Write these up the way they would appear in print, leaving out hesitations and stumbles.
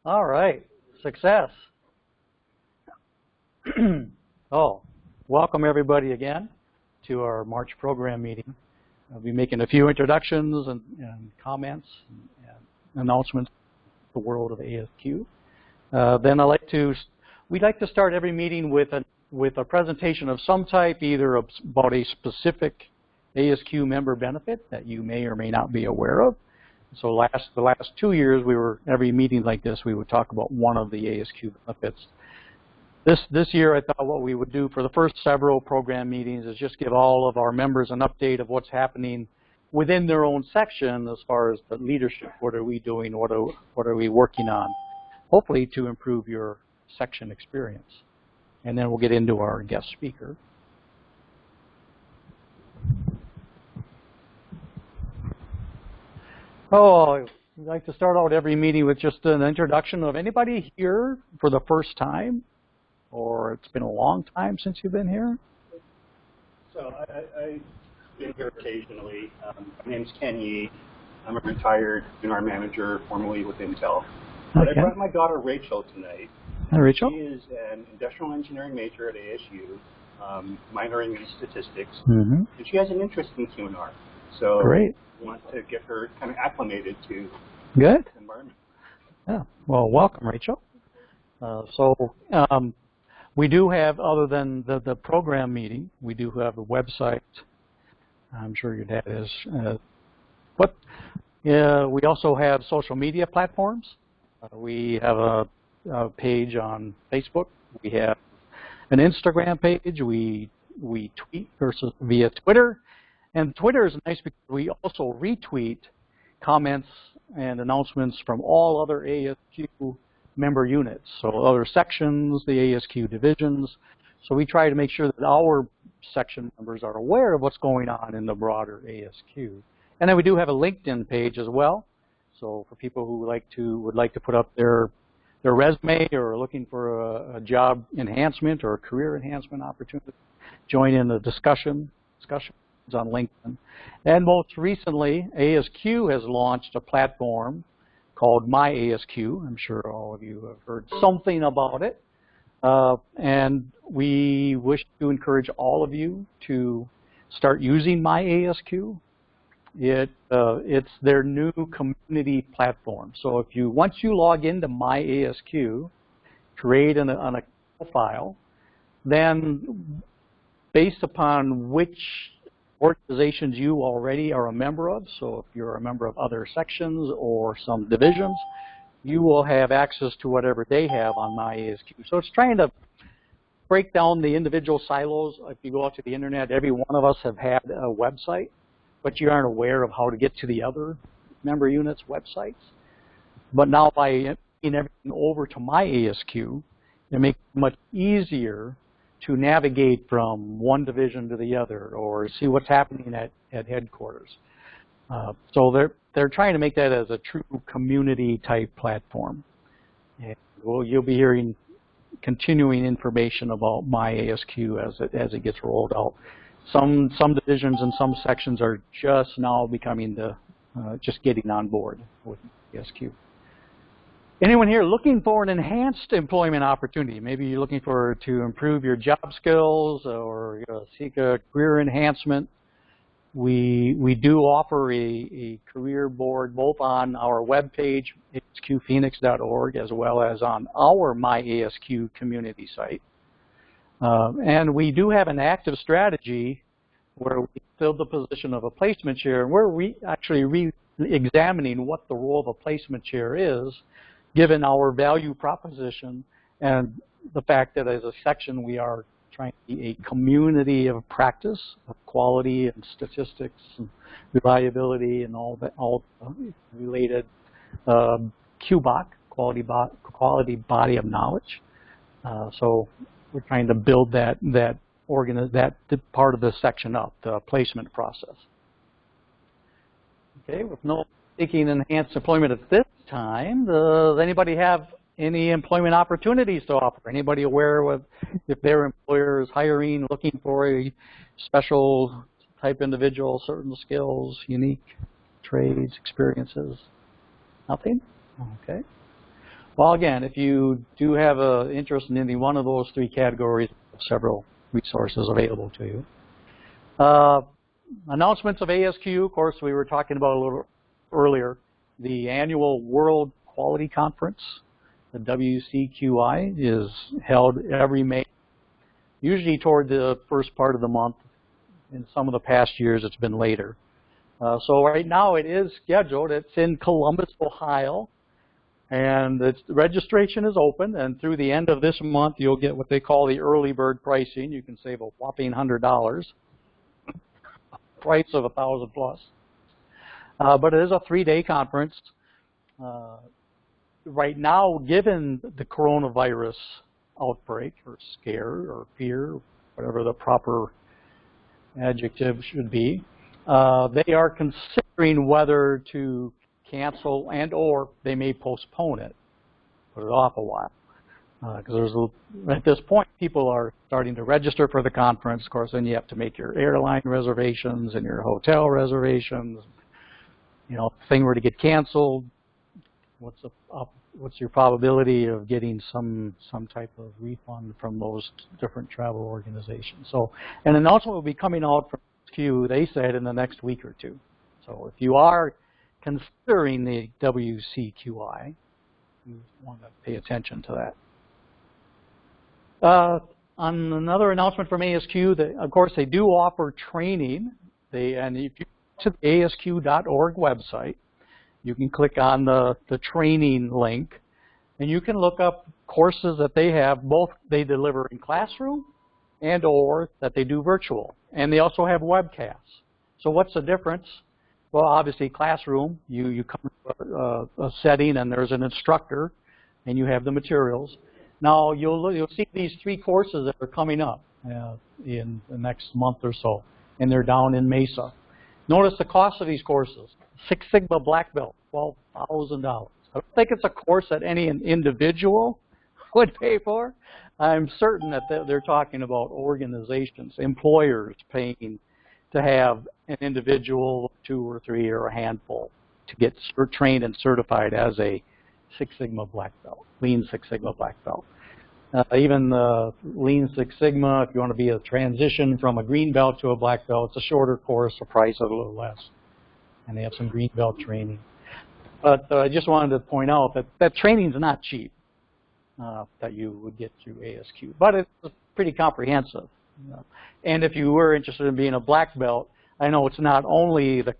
All right, success. Oh, welcome everybody again to our March program meeting. I'll be making a few introductions and comments and announcements of the world of ASQ. Then we'd like to start every meeting with a presentation of some type, either about a specific ASQ member benefit that you may or may not be aware of. So the last 2 years, every meeting like this, we would talk about one of the ASQ benefits. This year, I thought what we would do for the first several program meetings is just give all of our members an update of what's happening within their own section as far as the leadership. What are we doing? What are we working on? Hopefully to improve your section experience. And then we'll get into our guest speaker. Oh, I'd like to start out every meeting with just an introduction of anybody here for the first time, or it's been a long time since you've been here? So I've been here occasionally. My name's Ken Yee. I'm a retired UNR manager, formerly with Intel. But I brought my daughter Rachel tonight. Hi, Rachel. She is an industrial engineering major at ASU, minoring in statistics, and she has an interest in QNR. So great. I want to get her kind of acclimated to Good. the environment. Yeah. Well, welcome, Rachel. We do have, other than the program meeting, we do have a website. I'm sure your dad is. But we also have social media platforms. We have a page on Facebook. We have an Instagram page. We tweet via Twitter. And Twitter is nice because we also retweet comments and announcements from all other ASQ member units, so other sections, the ASQ divisions. So we try to make sure that our section members are aware of what's going on in the broader ASQ. And then we do have a LinkedIn page as well. So for people who would like to put up their resume or are looking for a job enhancement or a career enhancement opportunity, join in the discussions on LinkedIn. And most recently, ASQ has launched a platform called My ASQ. I'm sure all of you have heard something about it. And we wish to encourage all of you to start using My ASQ. It's their new community platform. So once you log into My ASQ, create on a profile, then based upon which organizations you already are a member of, so if you're a member of other sections or some divisions, you will have access to whatever they have on My ASQ. So it's trying to break down the individual silos. If you go out to the internet, every one of us have had a website, but you aren't aware of how to get to the other member units' websites. But now by bringing everything over to My ASQ, it makes it much easier to navigate from one division to the other or see what's happening at headquarters. So they're trying to make that as a true community type platform. And you'll be hearing continuing information about My ASQ as it gets rolled out. Some divisions and some sections are just now becoming just getting on board with ASQ. Anyone here looking for an enhanced employment opportunity? Maybe you're looking to improve your job skills or seek a career enhancement. We do offer a career board both on our webpage, asqphoenix.org, as well as on our My ASQ community site. And we do have an active strategy where we fill the position of a placement chair, and we're actually re-examining what the role of a placement chair is, given our value proposition and the fact that as a section we are trying to be a community of practice of quality and statistics and reliability and all related QBOC, quality body of knowledge. So we're trying to build that part of the section up, the placement process. Okay, with no seeking enhanced employment at this time, does anybody have any employment opportunities to offer? Anybody aware of if their employer is hiring, looking for a special type individual, certain skills, unique trades, experiences? Nothing? Okay. Well, again, if you do have an interest in any one of those three categories, several resources available to you. Announcements of ASQ, of course, we were talking about a little earlier. The annual World Quality Conference, the WCQI, is held every May, usually toward the first part of the month. In some of the past years, it's been later. So right now it is scheduled. It's in Columbus, Ohio. And the registration is open, and through the end of this month, you'll get what they call the early bird pricing. You can save a whopping $100, price of $1,000 plus. But it is a 3-day conference. Right now, given the coronavirus outbreak, or scare, or fear, whatever the proper adjective should be, they are considering whether to cancel and/or they may postpone it, put it off a while. Because at this point, people are starting to register for the conference. Of course, then you have to make your airline reservations and your hotel reservations. You know, if the thing were to get canceled, what's your probability of getting some type of refund from those different travel organizations? So an announcement will be coming out from ASQ, they said, in the next week or two. So if you are considering the WCQI, you want to pay attention to that. On another announcement from ASQ, of course, they do offer training. And if you go to the ASQ.org website, you can click on the training link, and you can look up courses that they have. Both they deliver in classroom and/or that they do virtual. And they also have webcasts. So what's the difference? Well, obviously, classroom, you come to a setting and there's an instructor and you have the materials. Now, you'll see these 3 courses that are coming up in the next month or so, and they're down in Mesa. Notice the cost of these courses. 6 Sigma Black Belt, $12,000. I don't think it's a course that any individual would pay for. I'm certain that they're talking about organizations, employers paying to have an individual, 2 or 3 or a handful to get trained and certified as a 6 Sigma Black Belt, Lean Six Sigma Black Belt. Even Lean Six Sigma, if you want to be a transition from a green belt to a black belt, it's a shorter course, the price is a little less. And they have some green belt training. But I just wanted to point out that training is not cheap that you would get through ASQ. But it's pretty comprehensive. And if you were interested in being a black belt, I know it's not only the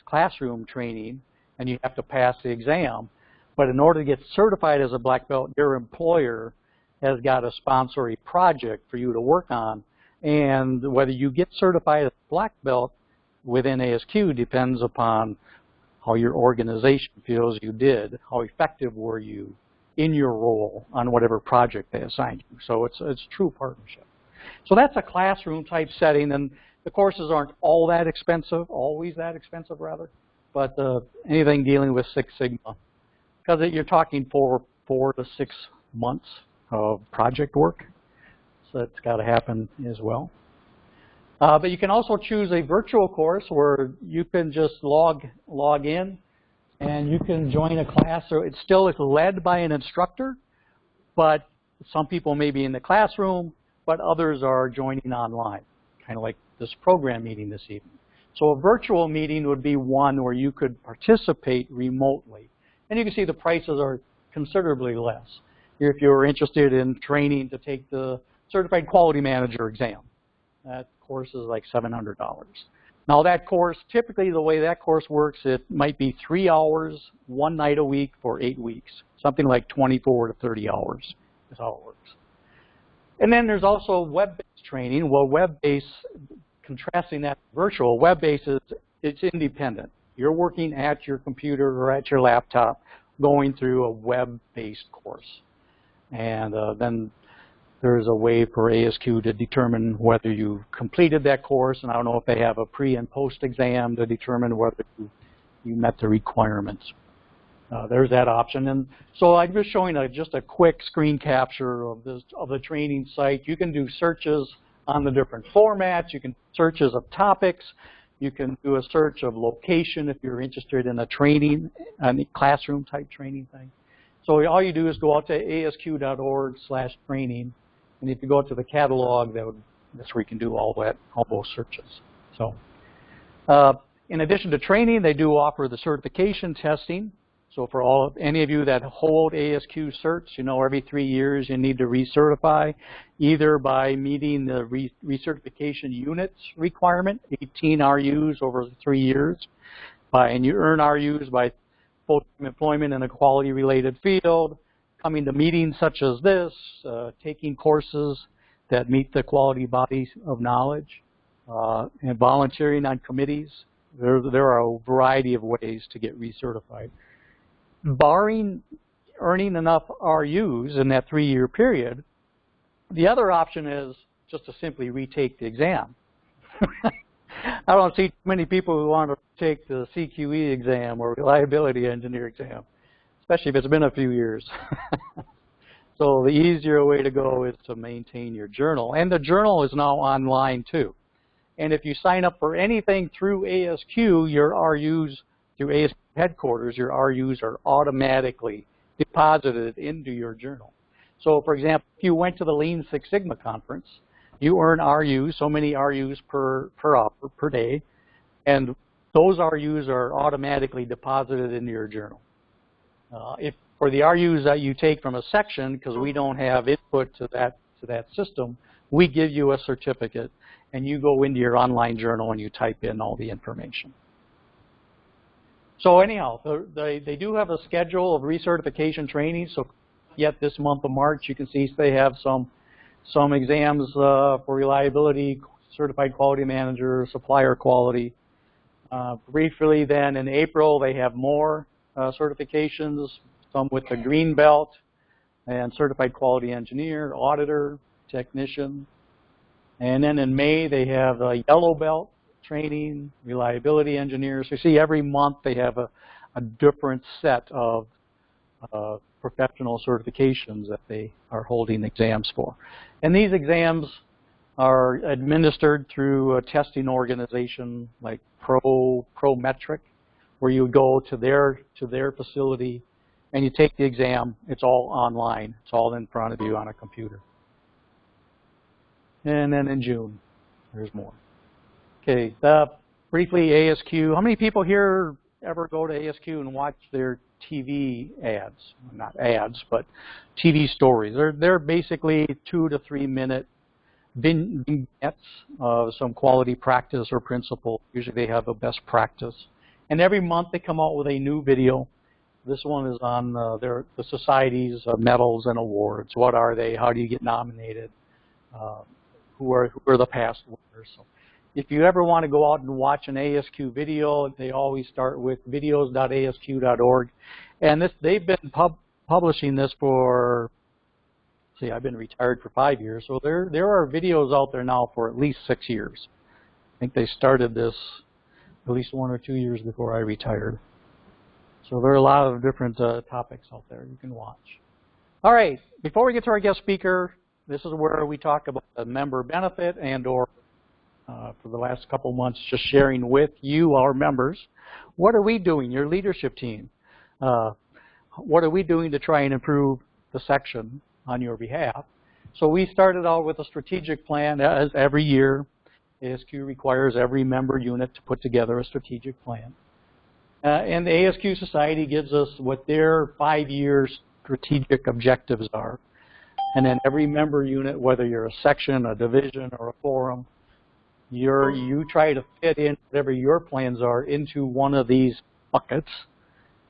classroom training, and you have to pass the exam, but in order to get certified as a black belt, your employer has got to sponsor a project for you to work on. And whether you get certified as a black belt within ASQ depends upon how your organization feels you did, how effective were you in your role on whatever project they assigned you. So it's true partnership. So that's a classroom type setting, and the courses aren't all that expensive, always that expensive rather, but anything dealing with Six Sigma, because you're talking for 4 to 6 months of project work, so it's got to happen as well. But you can also choose a virtual course where you can just log in and you can join a class. So it's still led by an instructor, but some people may be in the classroom, but others are joining online, kind of like this program meeting this evening. So a virtual meeting would be one where you could participate remotely. And you can see the prices are considerably less. If you're interested in training to take the Certified Quality Manager exam, that course is like $700. Now that course, typically the way that course works, it might be 3 hours, 1 night a week for 8 weeks. Something like 24 to 30 hours is how it works. And then there's also web-based training. Well, web-based, contrasting that to virtual, web-based it's independent. You're working at your computer or at your laptop going through a web-based course. And then there's a way for ASQ to determine whether you completed that course, and I don't know if they have a pre and post exam to determine whether you met the requirements. There's that option. And so I'm just showing just a quick screen capture of the training site. You can do searches on the different formats. You can searches of topics. You can do a search of location if you're interested in a training, a classroom type training thing. So all you do is go out to asq.org/training, and if you go to the catalog, that's where you can do all those searches. So, in addition to training, they do offer the certification testing. So for any of you that hold ASQ certs, you know every 3 years you need to recertify, either by meeting the recertification units requirement, 18 RUs over 3 years, and you earn RUs by full-time employment in a quality-related field, coming to meetings such as this, taking courses that meet the quality bodies of knowledge, and volunteering on committees. There are a variety of ways to get recertified. Barring earning enough RUs in that 3-year period, the other option is just to simply retake the exam. I don't see many people who want to take the CQE exam or reliability engineer exam, especially if it's been a few years. So the easier way to go is to maintain your journal. And the journal is now online too. And if you sign up for anything through ASQ, your RUs, through ASQ headquarters, your RUs are automatically deposited into your journal. So for example, if you went to the Lean Six Sigma conference, you earn RUs, so many RUs per hour, per day, and those RUs are automatically deposited into your journal. If for the RUs that you take from a section, because we don't have input to that system, we give you a certificate, and you go into your online journal and you type in all the information. So anyhow, they do have a schedule of recertification training. So yet this month of March, you can see they have some exams for reliability, certified quality manager, supplier quality. Briefly then in April, they have more certifications, some with the green belt and certified quality engineer, auditor, technician. And then in May, they have a yellow belt training, reliability engineers. You see every month they have a different set of professional certifications that they are holding exams for. And these exams are administered through a testing organization like Prometric, where you go to their facility and you take the exam. It's all online. It's all in front of you on a computer. And then in June, there's more. Okay, briefly ASQ. How many people here ever go to ASQ and watch their TV ads? Not ads, but TV stories. They're basically 2 to 3 minute vignettes of some quality practice or principle. Usually they have a best practice. And every month they come out with a new video. This one is on the Society's medals and awards. What are they? How do you get nominated? Who are the past winners? So if you ever want to go out and watch an ASQ video, they always start with videos.asq.org. And they've been publishing this for, see, I've been retired for 5 years, so there are videos out there now for at least 6 years. I think they started this at least 1 or 2 years before I retired. So there are a lot of different topics out there you can watch. All right, before we get to our guest speaker, this is where we talk about the member benefit and or for the last couple months just sharing with you, our members, what are we doing, your leadership team? What are we doing to try and improve the section on your behalf? So we started out with a strategic plan as every year. ASQ requires every member unit to put together a strategic plan. And the ASQ Society gives us what their 5-year strategic objectives are. And then every member unit, whether you're a section, a division, or a forum, you try to fit in whatever your plans are into one of these buckets.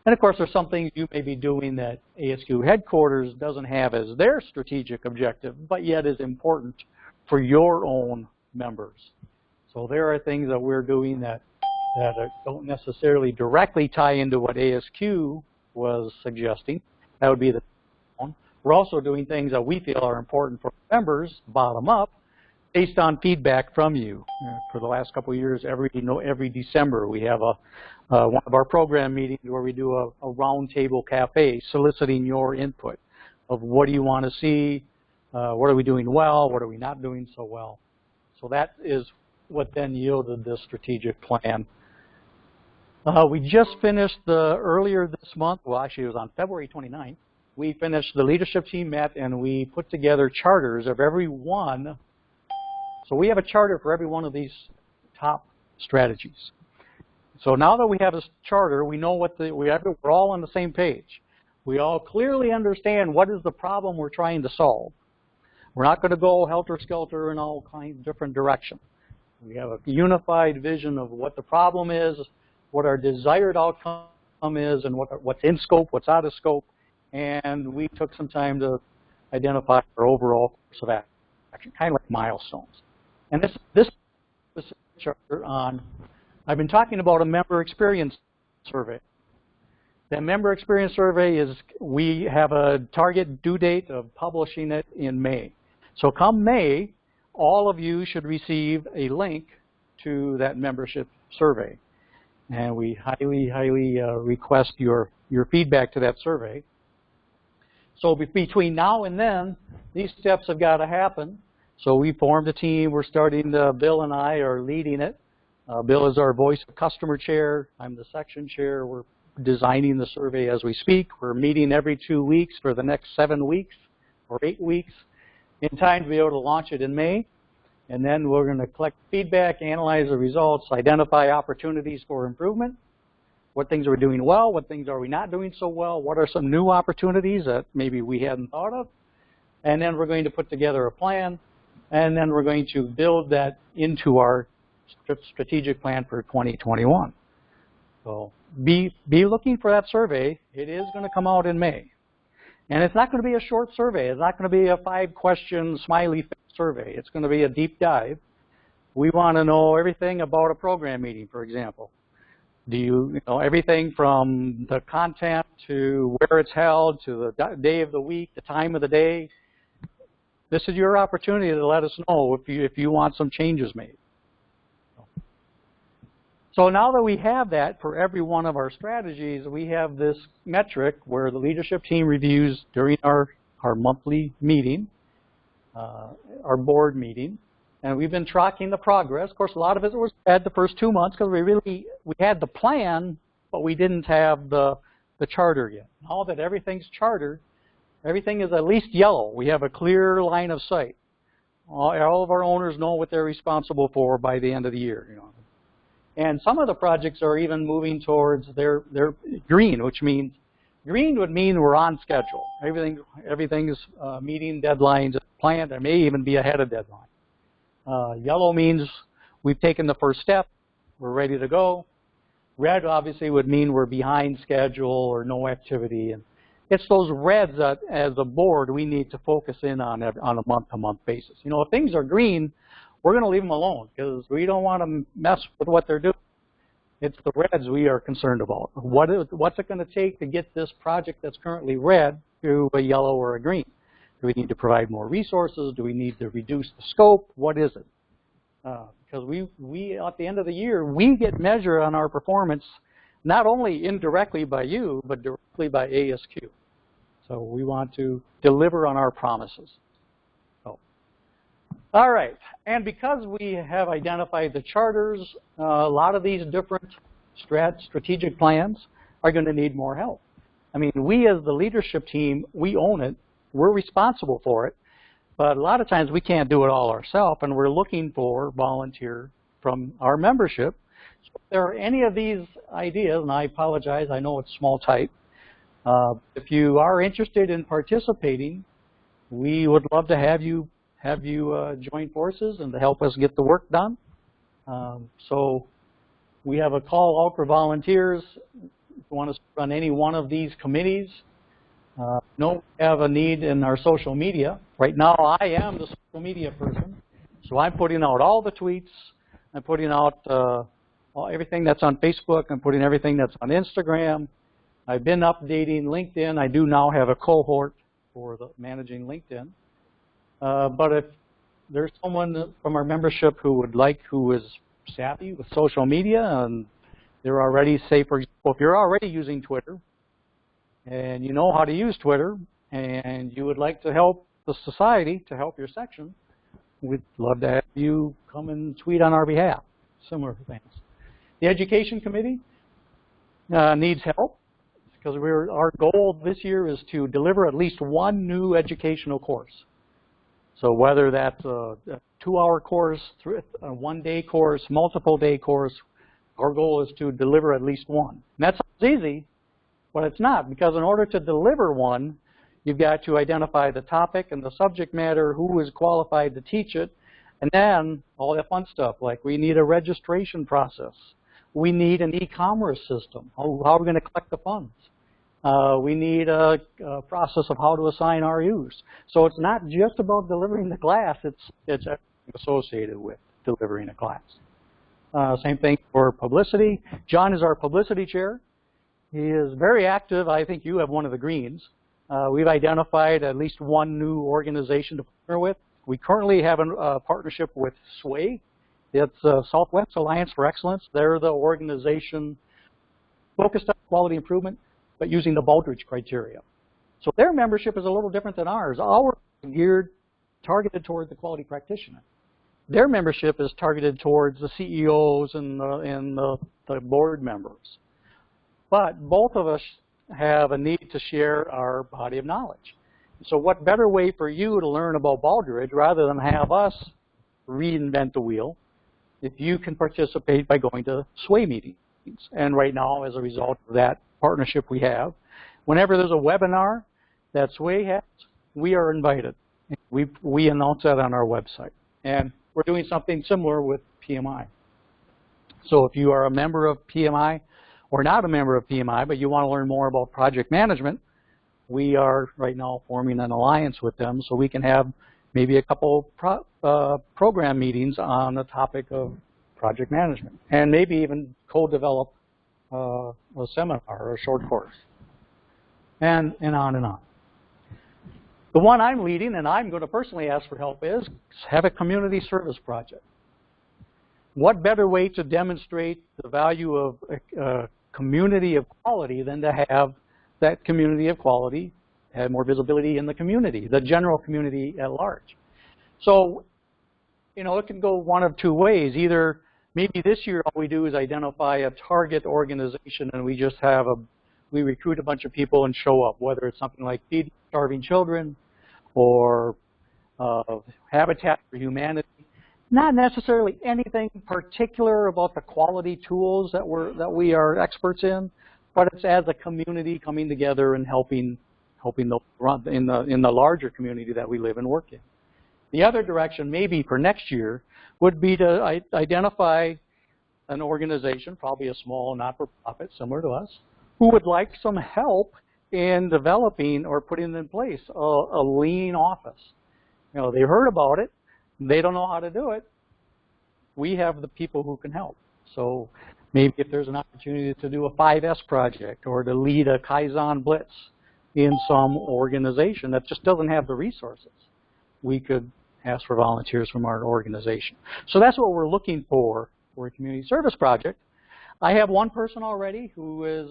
And of course, there's some things you may be doing that ASQ headquarters doesn't have as their strategic objective, but yet is important for your own members. So there are things that we're doing that don't necessarily directly tie into what ASQ was suggesting. That would be the one. We're also doing things that we feel are important for members, bottom up, based on feedback from you. For the last couple of years, every December we have one of our program meetings where we do a roundtable cafe soliciting your input of what do you want to see, what are we doing well, what are we not doing so well. So that is what then yielded this strategic plan. We just finished earlier this month, well actually it was on February 29th, we finished, the leadership team met, and we put together charters of every one. So we have a charter for every one of these top strategies. So now that we have this charter, we know what we're all on the same page. We all clearly understand what is the problem we're trying to solve. We're not going to go helter-skelter in all kinds of different directions. We have a unified vision of what the problem is, what our desired outcome is, and what's in scope, what's out of scope. And we took some time to identify our overall course of action, kind of like milestones. And this chapter on, I've been talking about a member experience survey. That member experience survey is, we have a target due date of publishing it in May. So come May, all of you should receive a link to that membership survey. And we highly request your feedback to that survey. So between now and then, these steps have got to happen. So we formed a team. We're starting, Bill and I are leading it. Bill is our voice of customer chair. I'm the section chair. We're designing the survey as we speak. We're meeting every 2 weeks for the next 7 weeks or 8 weeks in time to be able to launch it in May. And then we're going to collect feedback, analyze the results, identify opportunities for improvement. What things are we doing well? What things are we not doing so well? What are some new opportunities that maybe we hadn't thought of? And then we're going to put together a plan. And then we're going to build that into our strategic plan for 2021. So be looking for that survey. It is going to come out in May. And it's not going to be a short survey. It's not going to be a 5-question smiley face survey. It's going to be a deep dive. We want to know everything about a program meeting, for example. Do you know everything from the content to where it's held to the day of the week, the time of the day? This is your opportunity to let us know if you want some changes made. So now that we have that for every one of our strategies, we have this metric where the leadership team reviews during our monthly meeting, our board meeting, and we've been tracking the progress. Of course, a lot of it was bad the first 2 months because we had the plan, but we didn't have the charter yet. Now that everything's chartered, everything is at least yellow. We have a clear line of sight. All of our owners know what they're responsible for by the end of the year. You know. And some of the projects are even moving towards their green, which means green would mean we're on schedule. Everything's meeting deadlines planned. There may even be ahead of deadline. Yellow means we've taken the first step. We're ready to go. Red obviously would mean we're behind schedule or no activity. And it's those reds that, as a board, we need to focus in on a month-to-month basis. You know, if things are green, we're going to leave them alone because we don't want to mess with what they're doing. It's the reds we are concerned about. What's it going to take to get this project that's currently red to a yellow or a green? Do we need to provide more resources? Do we need to reduce the scope? What is it? Because we at the end of the year, we get measured on our performance not only indirectly by you, but directly by ASQ. So we want to deliver on our promises. All right, and because we have identified the charters, a lot of these different strategic plans are going to need more help. I mean, we as the leadership team, we own it. We're responsible for it. But a lot of times we can't do it all ourselves, and we're looking for volunteer from our membership. So if there are any of these ideas, and I apologize, I know it's small type. If you are interested in participating, we would love to have you join forces and to help us get the work done. So we have a call out for volunteers. If you want to run any one of these committees, we have a need in our social media. Right now I am the social media person, so I'm putting out all the tweets. I'm putting out everything that's on Facebook. I'm putting everything that's on Instagram. I've been updating LinkedIn. I do now have a cohort for managing LinkedIn. But if there's someone from our membership who is savvy with social media and they're already, say for example, if you're already using Twitter and you know how to use Twitter and you would like to help the society, to help your section, we'd love to have you come and tweet on our behalf. Similar things. The Education Committee needs help. because our goal this year is to deliver at least one new educational course. So whether that's a 2-hour course, a 1-day course, multiple day course, our goal is to deliver at least one. And that sounds easy, but it's not, because in order to deliver one, you've got to identify the topic and the subject matter, who is qualified to teach it, and then all that fun stuff, like we need a registration process. We need an e-commerce system. How are we going to collect the funds? We need a process of how to assign RUs. So it's not just about delivering the class, it's everything associated with delivering a class. Same thing for publicity. John is our publicity chair. He is very active. I think you have one of the greens. We've identified at least one new organization to partner with. We currently have a partnership with Choate. It's Southwest Alliance for Excellence. They're the organization focused on quality improvement, but using the Baldrige criteria. So their membership is a little different than ours. Ours is targeted toward the quality practitioner. Their membership is targeted towards the CEOs and the board members. But both of us have a need to share our body of knowledge. So what better way for you to learn about Baldrige rather than have us reinvent the wheel if you can participate by going to SWAY meetings. And right now, as a result of that partnership we have, whenever there's a webinar that SWAY has, we are invited. We announce that on our website. And we're doing something similar with PMI. So if you are a member of PMI or not a member of PMI, but you want to learn more about project management, we are right now forming an alliance with them so we can have maybe a couple program meetings on the topic of project management, and maybe even co-develop a seminar or a short course, and on and on. The one I'm leading, and I'm going to personally ask for help, is have a community service project. What better way to demonstrate the value of a community of quality than to have that community of quality have more visibility in the community, the general community at large. So, you know, it can go one of two ways. Either maybe this year all we do is identify a target organization and we just have we recruit a bunch of people and show up, whether it's something like Feeding Starving Children or Habitat for Humanity. Not necessarily anything particular about the quality tools that we are experts in, but it's as a community coming together and helping those in the larger community that we live and work in. The other direction, maybe for next year, would be to identify an organization, probably a small not-for-profit similar to us, who would like some help in developing or putting in place a lean office. You know, they heard about it, they don't know how to do it. We have the people who can help. So maybe if there's an opportunity to do a 5S project or to lead a Kaizen Blitz in some organization that just doesn't have the resources, we could ask for volunteers from our organization. So that's what we're looking for a community service project. I have one person already who is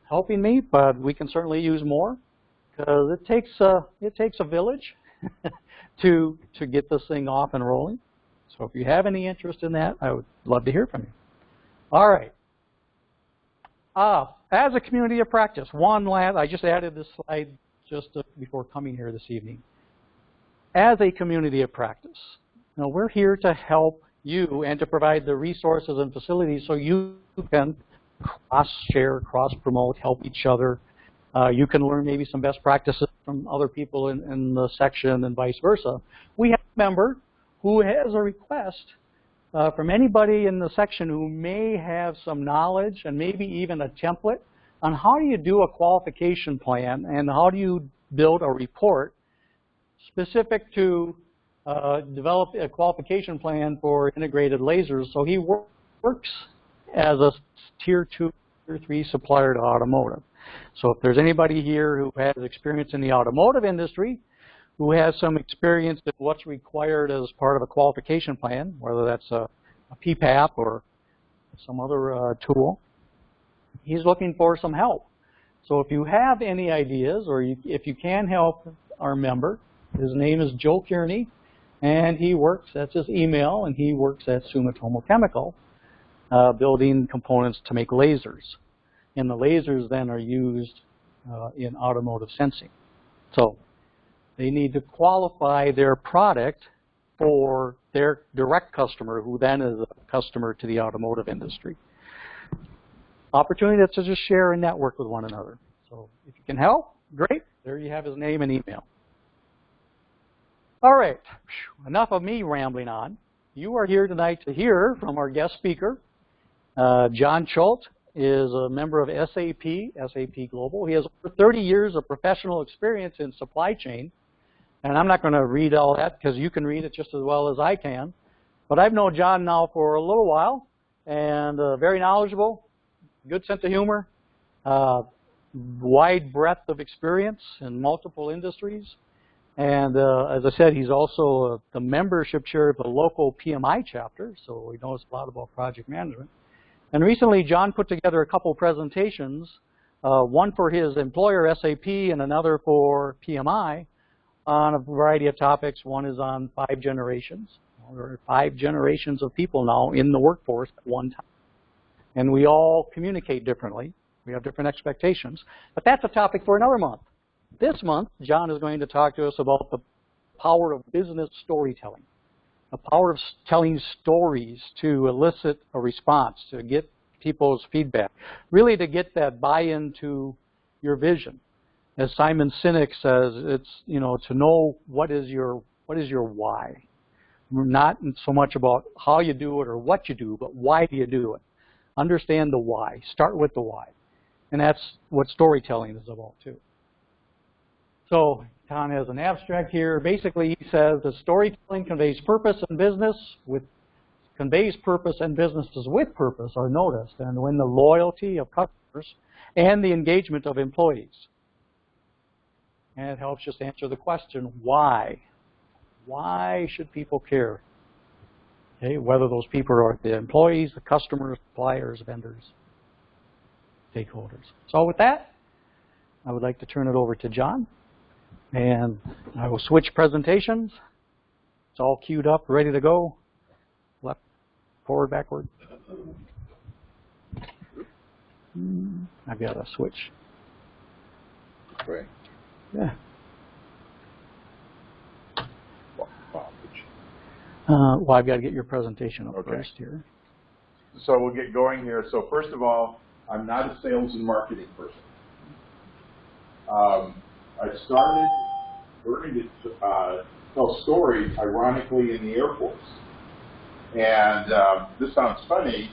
helping me, but we can certainly use more because it takes a village to get this thing off and rolling. So if you have any interest in that, I would love to hear from you. All right. As a community of practice, I just added this slide just before coming here this evening. As a community of practice, now we're here to help you and to provide the resources and facilities so you can cross-share, cross-promote, help each other. You can learn maybe some best practices from other people in the section and vice versa. We have a member who has a request from anybody in the section who may have some knowledge and maybe even a template on how do you do a qualification plan and how do you build a report specific to develop a qualification plan for integrated lasers. So he works as a tier 2, tier 3 supplier to automotive. So if there's anybody here who has experience in the automotive industry, who has some experience in what's required as part of a qualification plan, whether that's a PPAP or some other tool, he's looking for some help. So if you have any ideas or if you can help our member, his name is Joe Kearney, and he works, that's his email, and he works at Sumitomo Chemical, building components to make lasers. and the lasers then are used in automotive sensing. So they need to qualify their product for their direct customer, who then is a customer to the automotive industry. Opportunity to just share and network with one another. So if you can help, great. There you have his name and email. All right, enough of me rambling on. You are here tonight to hear from our guest speaker. John Choate is a member of SAP Global. He has over 30 years of professional experience in supply chain. And I'm not going to read all that because you can read it just as well as I can. But I've known John now for a little while, and very knowledgeable, good sense of humor, wide breadth of experience in multiple industries. And as I said, he's also the membership chair of the local PMI chapter, so he knows a lot about project management. And recently, John put together a couple presentations, one for his employer, SAP, and another for PMI, on a variety of topics. One is on 5 generations. There are 5 generations of people now in the workforce at one time. And we all communicate differently. We have different expectations. But that's a topic for another month. This month, John is going to talk to us about the power of business storytelling. The power of telling stories to elicit a response, to get people's feedback. Really to get that buy-in to your vision. As Simon Sinek says, it's, you know, to know what is your why. Not so much about how you do it or what you do, but why do you do it. Understand the why. Start with the why. And that's what storytelling is about too. So Tom has an abstract here. Basically, he says that storytelling conveys purpose and business conveys purpose and businesses with purpose are noticed, and win the loyalty of customers and the engagement of employees. And it helps just answer the question, why? Why should people care? Okay, whether those people are the employees, the customers, suppliers, vendors, stakeholders. So with that, I would like to turn it over to John. And I will switch presentations. It's all queued up, ready to go. Left, forward, backward. I've got to switch. Right. Yeah. Well, I've got to get your presentation up first here. So we'll get going here. So first of all, I'm not a sales and marketing person. I started learning to tell stories, ironically, in the Air Force. And this sounds funny,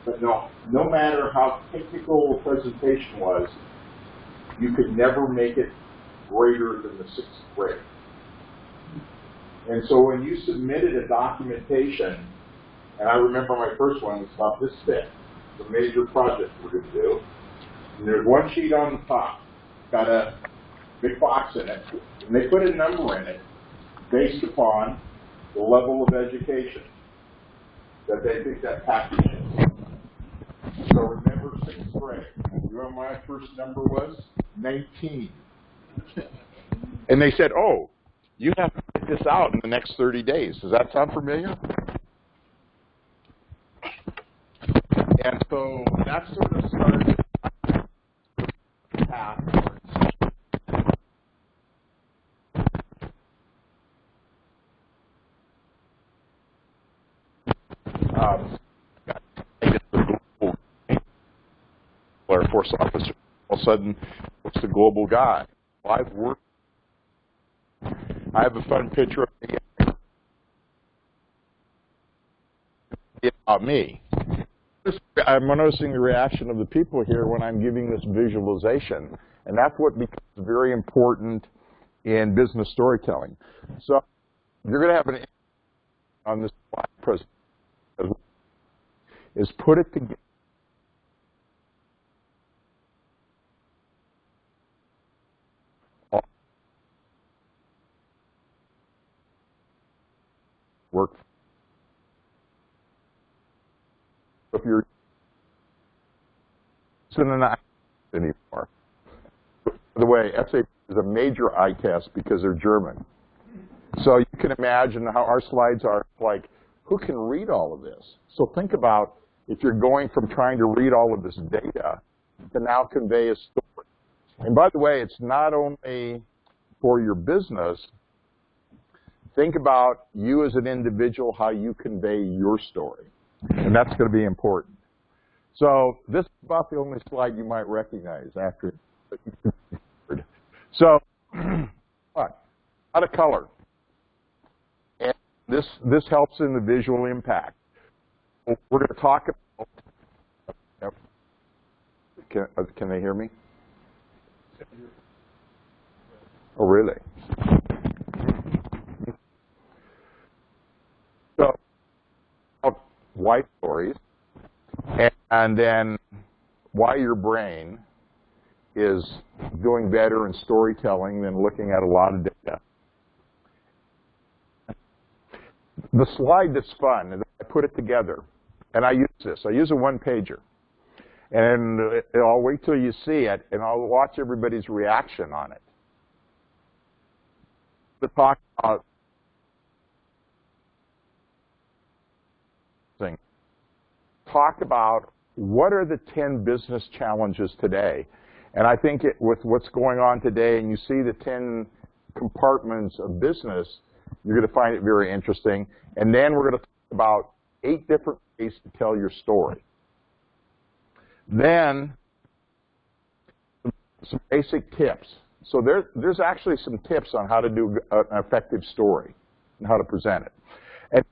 but no matter how technical a presentation was, you could never make it greater than the 6th grade. And so when you submitted a documentation, and I remember my first one was about this thick, the major project we're going to do, and there's one sheet on the top, got a big box in it, and they put a number in it based upon the level of education that they think that package is. So remember 6th grade. You know what my first number was? 19. And they said, oh, you have to get this out in the next 30 days. Does that sound familiar? And so that sort of started my path. Air Force officer, all of a sudden, what's the global guy? Well, I've worked. I have a fun picture of me. About me. I'm noticing the reaction of the people here when I'm giving this visualization, and that's what becomes very important in business storytelling. So you're going to have an on this slide presentation is put it together. Work. If you're not anymore. By the way, SAP is a major eye test because they're German. So you can imagine how our slides are like, who can read all of this? So think about if you're going from trying to read all of this data to now convey a story. And by the way, it's not only for your business. Think about you as an individual, how you convey your story. And that's going to be important. So this is about the only slide you might recognize after. So, out of color. And this helps in the visual impact. We're going to talk about. Can they hear me? Oh, really? So, why stories, and then why your brain is doing better in storytelling than looking at a lot of data. The slide that's fun, I put it together, and I use this. I use a one-pager. And I'll wait till you see it, and I'll watch everybody's reaction on it. To talk about what are the 10 business challenges today. And I think with what's going on today, and you see the 10 compartments of business, you're going to find it very interesting. And then we're going to talk about 8 different ways to tell your story. Then, some basic tips. So there's actually some tips on how to do an effective story and how to present it.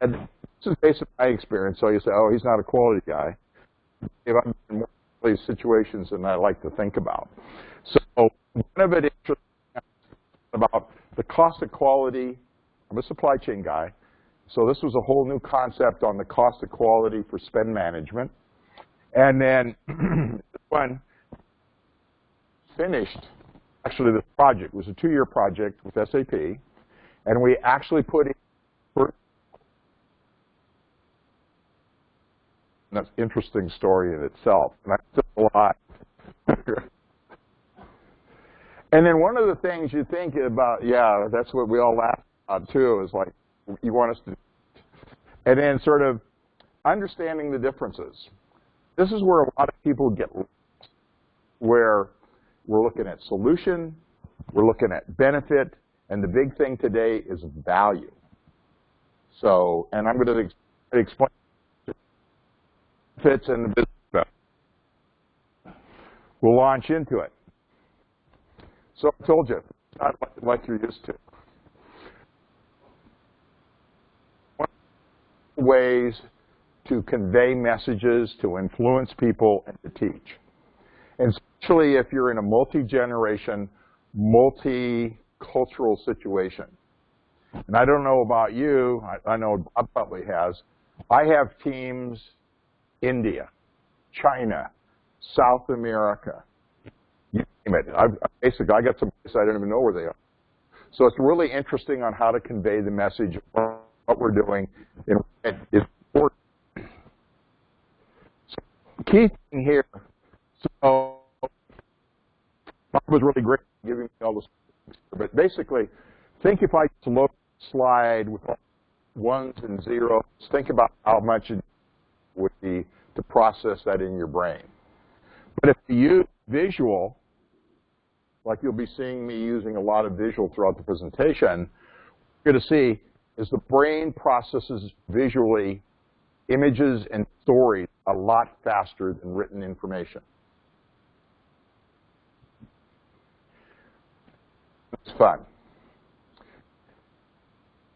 And this is based on my experience. So you say, oh, he's not a quality guy. If I'm in more of these situations than I like to think about. So one of it is about the cost of quality. I'm a supply chain guy. So this was a whole new concept on the cost of quality for spend management. And then this one finished, actually this project was a 2-year project with SAP, and we actually put in that's an interesting story in itself, and I said a lot. And then one of the things you think about, yeah, that's what we all laugh about too, is like, you want us to, and then sort of understanding the differences. This is where a lot of people get lost, where we're looking at solution, we're looking at benefit, and the big thing today is value. So, and I'm going to explain benefits and the business. We'll launch into it. So I told you, not like you're used to. One of the ways to convey messages, to influence people, and to teach. And especially if you're in a multi-generation, multicultural situation. And I don't know about you, I know Bob probably has. I have teams, India, China, South America, you name it. Basically, I got some places I don't even know where they are. So it's really interesting on how to convey the message of what we're doing. And it's important. Key thing here, so Bob was really great giving me all this, but basically, think if I just look at the slide with ones and zeros, think about how much it would be to process that in your brain. But if you use visual, like you'll be seeing me using a lot of visual throughout the presentation, what you're going to see is the brain processes visually images and stories a lot faster than written information. It's fun.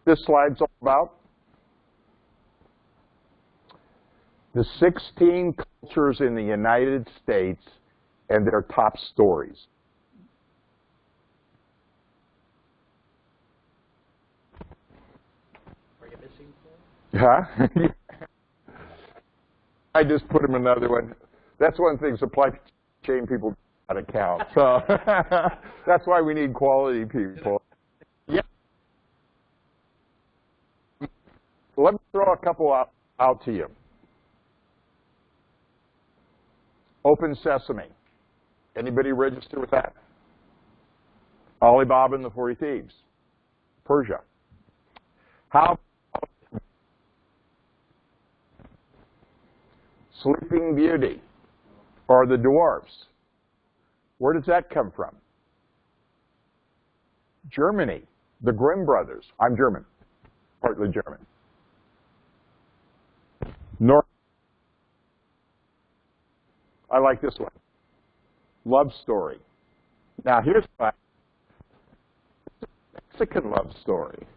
This slide's all about the 16 cultures in the United States and their top stories. Are you missing one? Huh? I just put them another one. That's one thing supply chain people don't count. So that's why we need quality people. Yeah. Let me throw a couple out to you. Open Sesame. Anybody register with that? Alibaba and the 40 Thieves. Persia. How Sleeping Beauty. or the dwarfs. Where does that come from? Germany, the Grimm brothers. I'm German, partly German. North. I like this one. Love story. Now here's my Mexican love story.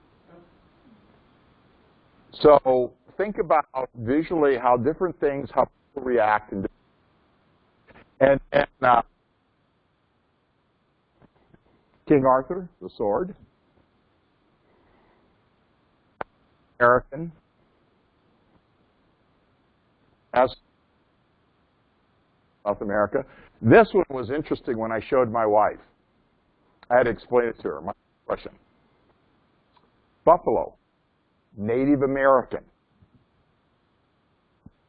So think about visually how different things, how people react, and King Arthur, the sword, American, as South America. This one was interesting when I showed my wife. I had to explain it to her, my question. Buffalo, Native American.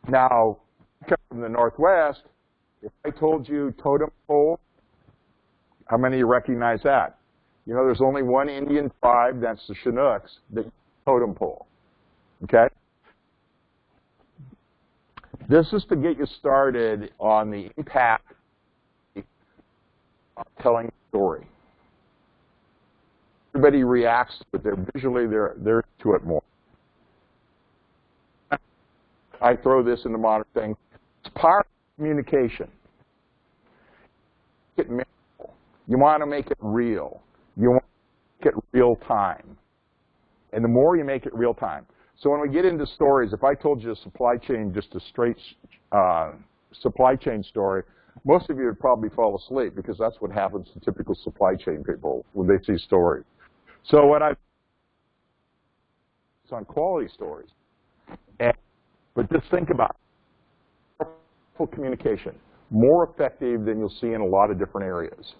Now, I come from the Northwest. If I told you totem pole, how many of you recognize that? You know, there's only one Indian tribe, that's the Chinooks, that totem pole. Okay? This is to get you started on the impact of telling a story. Everybody reacts, but visually they're to it more. I throw this into modern things. It's part of communication. You want to make it real. You want to make it real time. And the more you make it real time. So when we get into stories, if I told you a supply chain, just a straight supply chain story, most of you would probably fall asleep because that's what happens to typical supply chain people when they see stories. So what it's on quality stories. But just think about it. Powerful communication, more effective than you'll see in a lot of different areas.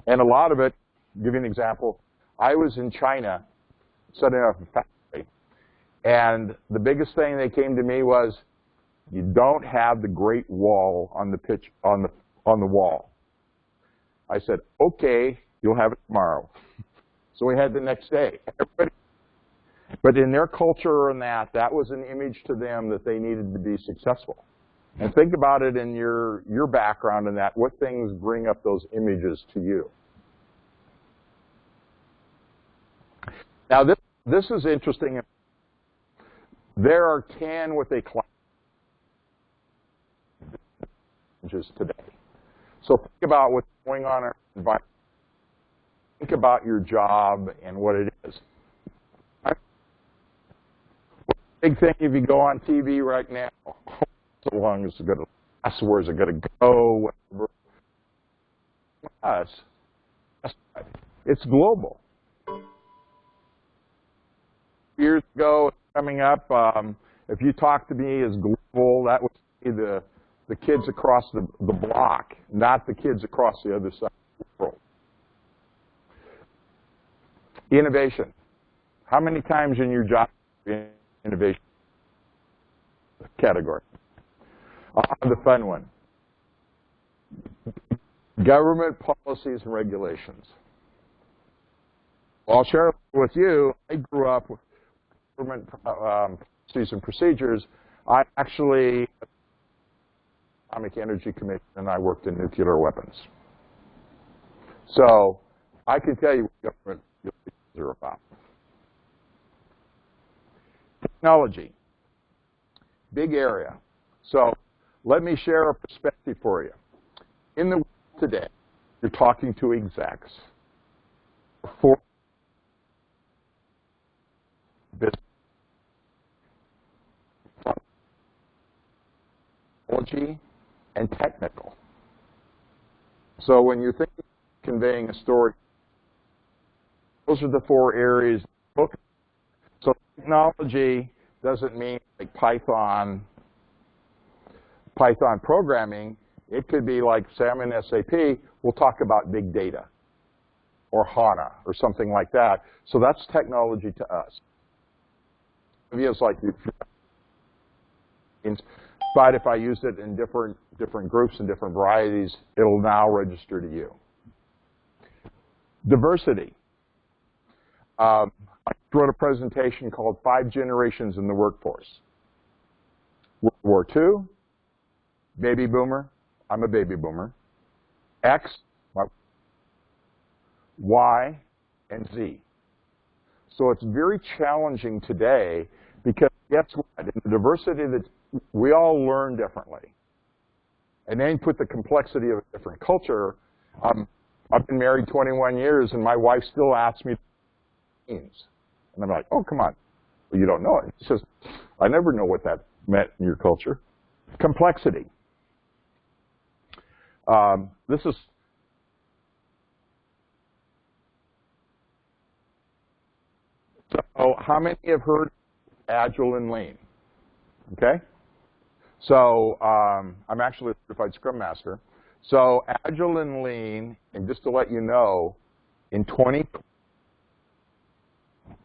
And a lot of it, I'll give you an example. I was in China setting up a factory, and the biggest thing they came to me was, you don't have the Great Wall on the pitch on the wall. I said, okay, you'll have it tomorrow. So we had the next day. But in their culture and that was an image to them that they needed to be successful. And think about it in your background in that. What things bring up those images to you? Now this is interesting. There are 10 what they class images today. So think about what's going on in our environment. Think about your job and what it is. Big thing if you go on TV right now, so long as it's going to last, where's it going to go, whatever. It's global. Years ago, coming up, if you talk to me as global, that would be the kids across the block, not the kids across the other side of the world. Innovation. How many times in your job innovation category? The fun one. Government policies and regulations. Well, I'll share with you, I grew up with government policies and procedures. I actually, Atomic Energy Commission, and I worked in nuclear weapons. So I can tell you what government regulations are about. Technology, big area. So let me share a perspective for you. In the world today, you're talking to execs for business, technology, and technical. So when you think of conveying a story, those are the 4 areas. So technology doesn't mean like Python programming. It could be like, say I'm in SAP, we'll talk about big data or HANA or something like that. So that's technology to us. It's like, but if I use it in different groups and different varieties, it'll now register to you. Diversity. I wrote a presentation called 5 Generations in the Workforce. World War II, baby boomer, I'm a baby boomer, X, Y, and Z. So it's very challenging today because guess what? In the diversity that we all learn differently. And then put the complexity of a different culture. I've been married 21 years, and my wife still asks me what it means. And I'm like, oh, come on. Well, you don't know it. She says, I never know what that meant in your culture. Complexity. This is so how many have heard Agile and Lean? Okay? So I'm actually a certified Scrum Master. So Agile and Lean, and just to let you know, in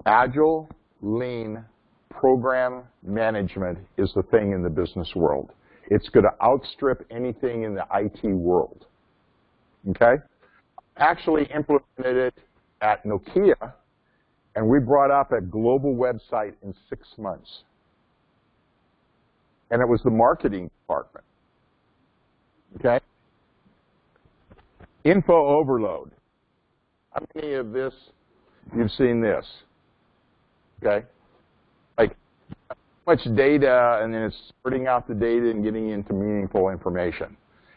Agile, Lean, program management is the thing in the business world. It's going to outstrip anything in the IT world. Okay? Actually implemented it at Nokia, and we brought up a global website in 6 months. And it was the marketing department. Okay? Info overload. How many of this, you've seen this? Okay? Like, much data, and then it's sorting out the data and getting into meaningful information.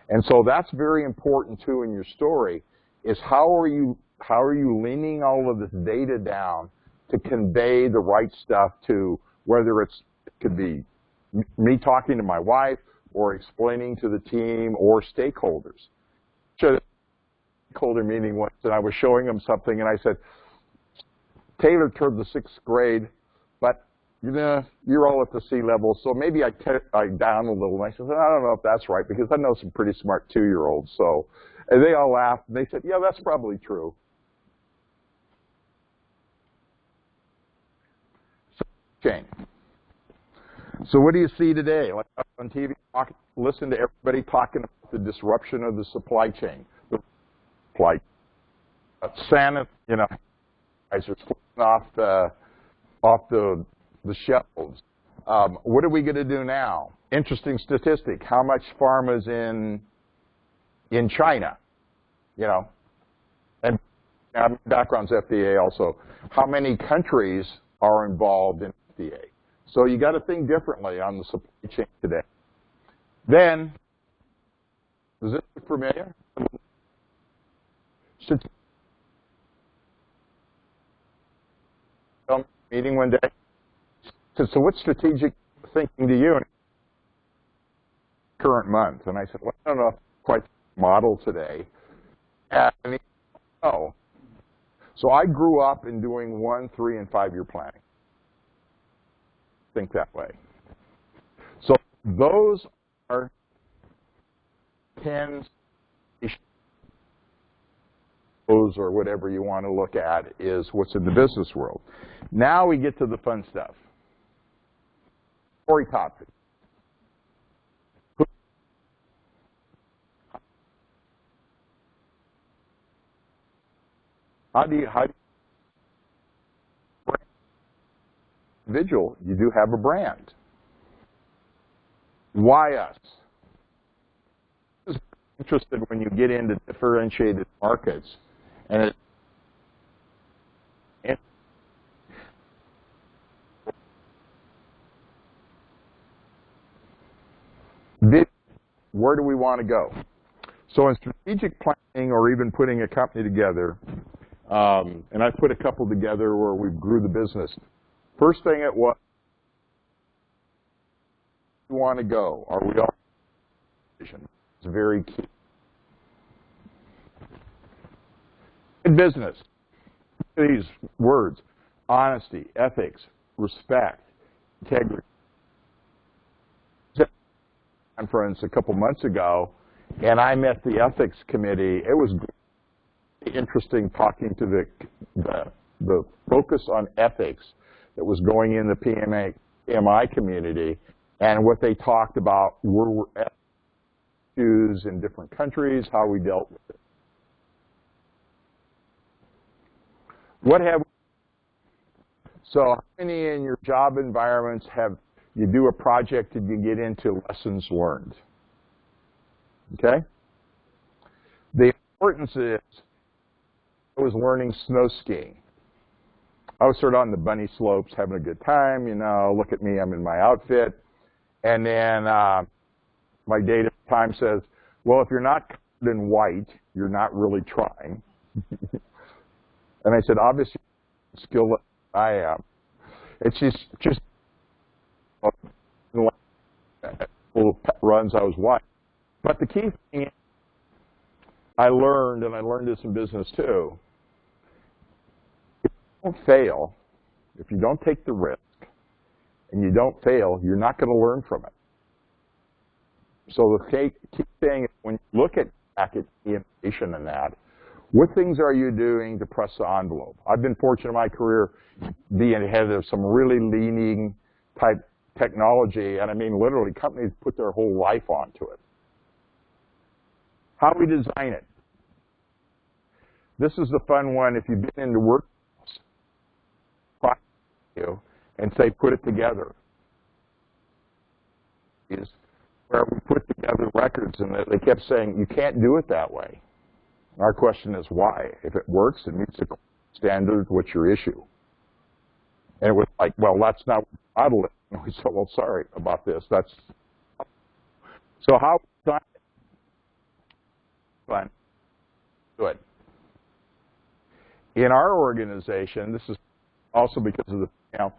And so that's very important, too, in your story, is how are you leaning all of this data down to convey the right stuff to, whether it could be me talking to my wife or explaining to the team or stakeholders. So, stakeholder meeting once, and I was showing them something, and I said, Taylor toward the 6th grade, but you're all at the C level, so maybe I down a little. And I said, I don't know if that's right, because I know some pretty smart 2-year-olds. So, and they all laughed, and they said, yeah, that's probably true. Chain. So what do you see today? Like on TV, listen to everybody talking about the disruption of the supply chain. The supply, Santa, guys are flying off the shelves. What are we going to do now? Interesting statistic: how much pharma's in China? And my background's FDA also. How many countries are involved in FDA? So you got to think differently on the supply chain today. Then, does this look familiar? Meeting one day. So what's strategic thinking to you in current month? And I said, well, I don't know if quite model today. And he said, oh. So I grew up in doing 1-, 3-, and 5-year planning. Think that way. So those are 10 or whatever you want to look at is what's in the business world. Now we get to the fun stuff. Story topic. How do you individual, you do have a brand. Why us? This is interesting when you get into differentiated markets, and where do we want to go? So in strategic planning, or even putting a company together, and I put a couple together where we grew the business. First thing it was, we want to go. Are we all? It's very key. In business, these words: honesty, ethics, respect, integrity. Conference a couple months ago, and I met the ethics committee. It was interesting talking to the focus on ethics that was going in the PMI community, and what they talked about were issues in different countries, how we dealt with it. So how many in your job environments you do a project and you get into lessons learned? Okay? The importance is I was learning snow skiing. I was sort of on the bunny slopes having a good time, you know, look at me, I'm in my outfit. And then my date at the time says, well, if you're not covered in white, you're not really trying. And I said, obviously, skill I am. It's just little runs I was watching. But the key thing is, I learned, and I learned this in business too, if you don't fail, if you don't take the risk, and you don't fail, you're not going to learn from it. So the key thing is when you look at innovation and that, what things are you doing to press the envelope? I've been fortunate in my career being ahead of some really leaning type technology, and I mean literally companies put their whole life onto it. How we design it. This is the fun one if you've been into workshops and say put it together. Is where we put together records and they kept saying you can't do it that way. Our question is why? If it works, it meets the standard, what's your issue? And it was like, well, that's not what we model it. And we said, well, sorry about this. That's so how fun. Good. In our organization, this is also because of the, you know,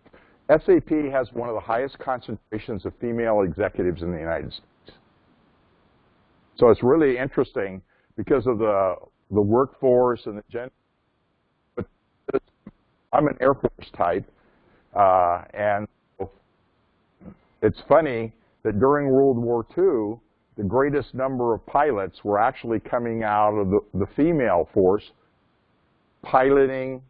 SAP has one of the highest concentrations of female executives in the United States. So it's really interesting because of the workforce and the gender. But I'm an Air Force type, and it's funny that during World War II, the greatest number of pilots were actually coming out of the female force, piloting,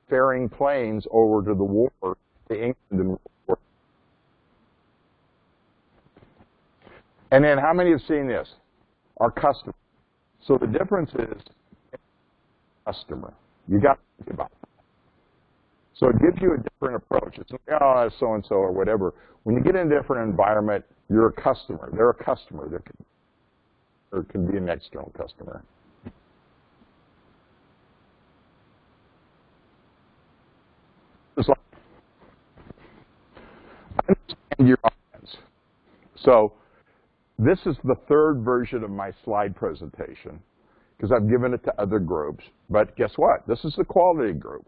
ferrying planes over to the war, to England and World War. And then how many have seen this? Our customer. So the difference is customer. You got to think about it. So it gives you a different approach. It's like, oh, so-and-so or whatever. When you get in a different environment, you're a customer. They're a customer. There can be an external customer. It's like, understand your audience. So this is the third version of my slide presentation because I've given it to other groups. But guess what? This is the quality group.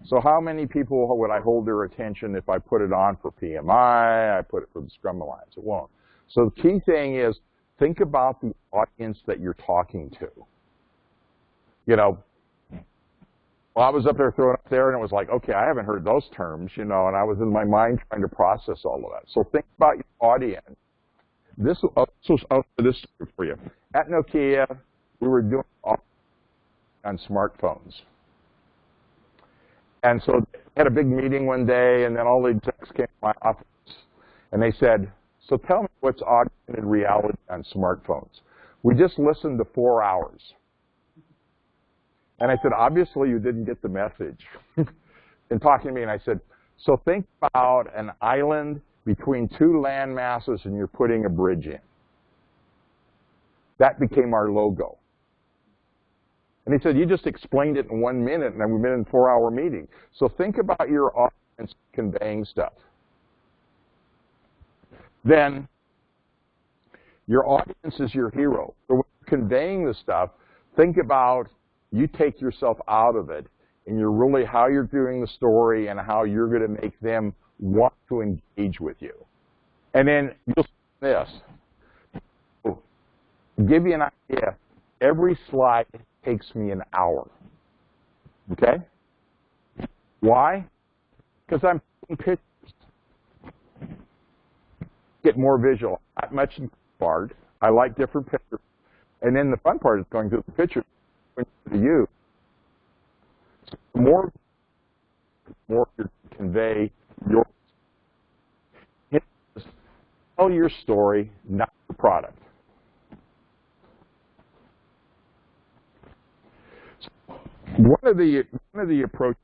So how many people would I hold their attention if I put it on for PMI, I put it for the Scrum Alliance? It won't. So the key thing is think about the audience that you're talking to. You know, well, I was up there throwing up there, and it was like, okay, I haven't heard those terms, you know, and I was in my mind trying to process all of that. So think about your audience. This for you. At Nokia, we were doing on smartphones. And so they had a big meeting one day, and then all the execs came to my office, and they said, so tell me what's augmented reality on smartphones. We just listened to 4 hours. And I said, obviously you didn't get the message. And talking to me, and I said, so think about an island between two land masses, and you're putting a bridge in. That became our logo. And he said, you just explained it in 1 minute, and then we've been in a 4-hour meeting. So think about your audience conveying stuff. Then your audience is your hero. So when you're conveying the stuff, think about you take yourself out of it, and you're really how you're doing the story and how you're going to make them want to engage with you. And then you'll see this. To give you an idea, every slide takes me an hour. Okay? Why? Because I'm taking pictures. Get more visual. Not much part. I like different pictures. And then the fun part is going through the pictures to you. So the more you convey your tell your story, not your product. One of the approaches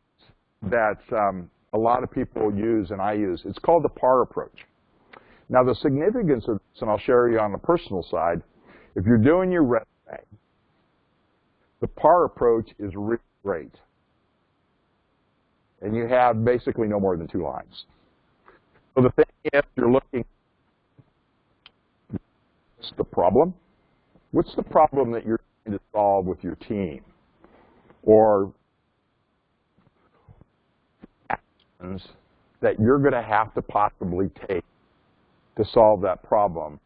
that a lot of people use and I use, it's called the PAR approach. Now the significance of this, and I'll share you on the personal side, If you're doing your resume, the PAR approach is really great. And you have basically no more than 2 lines. So the thing is, you're looking, what's the problem? What's the problem that you're trying to solve with your team? Or actions that you're going to have to possibly take to solve that problem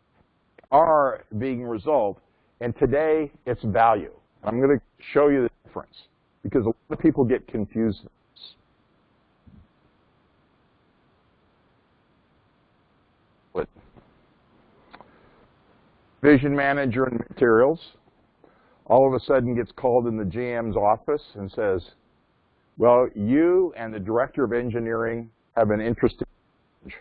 are being result. And today, it's value. I'm going to show you the difference because a lot of people get confused. Vision manager and materials all of a sudden gets called in the GM's office and says, well, you and the director of engineering have an interesting change.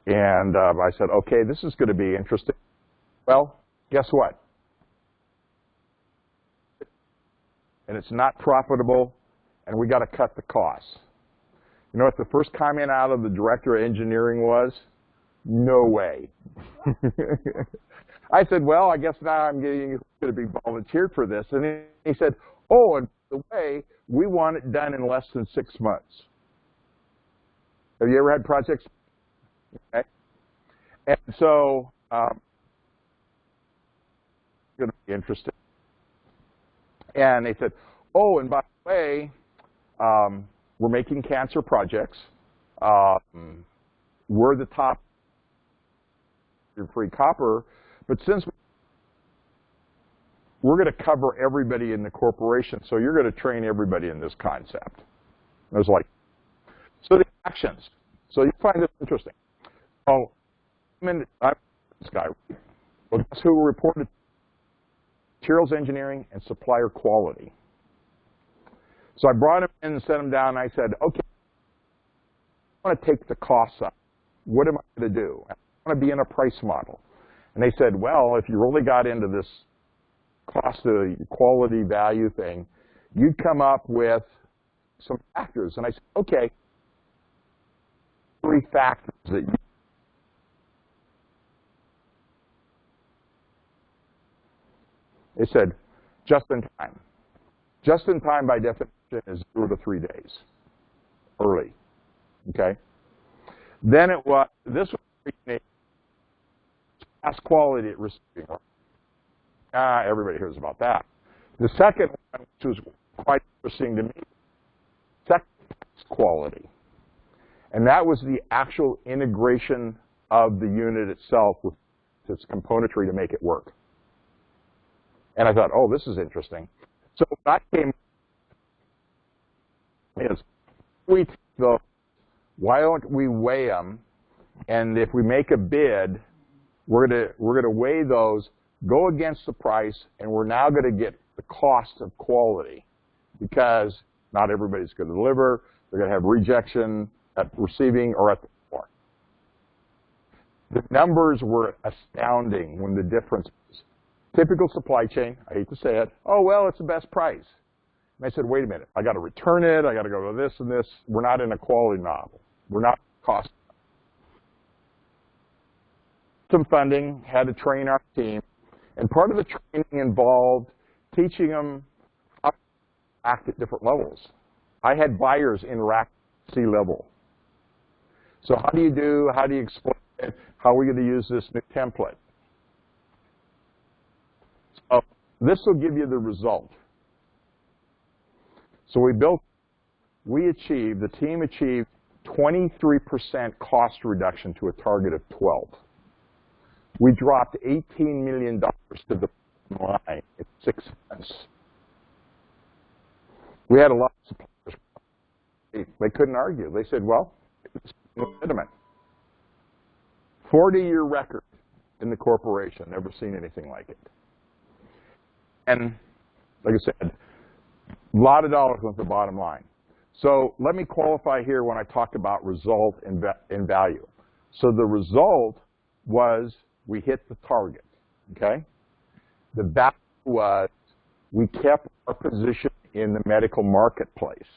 And I said, okay, this is going to be interesting. Well, guess what? And it's not profitable, and we got to cut the costs. You know what the first comment out of the director of engineering was? No way. I said, well, I guess now I'm going to be volunteered for this. And he said, oh, and by the way, we want it done in less than 6 months. Have you ever had projects? Okay. And so, it's going to be interesting. And they said, oh, and by the way, we're making cancer projects. We're the top free copper, but since we're going to cover everybody in the corporation, so you're going to train everybody in this concept. I was like, so the actions. So you find this interesting. Oh, I'm this guy. Well, guess who reported? Materials engineering and supplier quality. So I brought him in and set him down, and I said, okay, I want to take the costs up. What am I going to do? I want to be in a price model. And they said, well, if you really got into this cost to quality value thing, you'd come up with some factors. And I said, okay, 3 factors that you They said, just in time. Just in time, by definition, is 0 to 3 days early. Okay? Then it was, this was fast quality at receiving. Everybody hears about that. The second one, which was quite interesting to me, second quality. And that was the actual integration of the unit itself with its componentry to make it work. And I thought, oh, this is interesting. So that came is we take those, why don't we weigh them? And if we make a bid, we're gonna weigh those, go against the price, and we're now going to get the cost of quality because not everybody's going to deliver. They're going to have rejection at receiving or at the floor. The numbers were astounding when the difference was. Typical supply chain, I hate to say it, oh, well, it's the best price. And I said, wait a minute, I got to return it, I got to go to this and this. We're not in a quality model. We're not cost. Some funding, had to train our team. And part of the training involved teaching them how to act at different levels. I had buyers interact at C-level. So how do you explain it? How are we going to use this new template? So this will give you the result. So the team achieved 23% cost reduction to a target of 12. We dropped $18 million to the line at 6 cents. We had a lot of suppliers. They couldn't argue. They said, well, it's legitimate. 40-year record in the corporation. Never seen anything like it. And like I said, a lot of dollars went to the bottom line. So let me qualify here when I talk about result and value. So the result was we hit the target, okay? The value was we kept our position in the medical marketplace.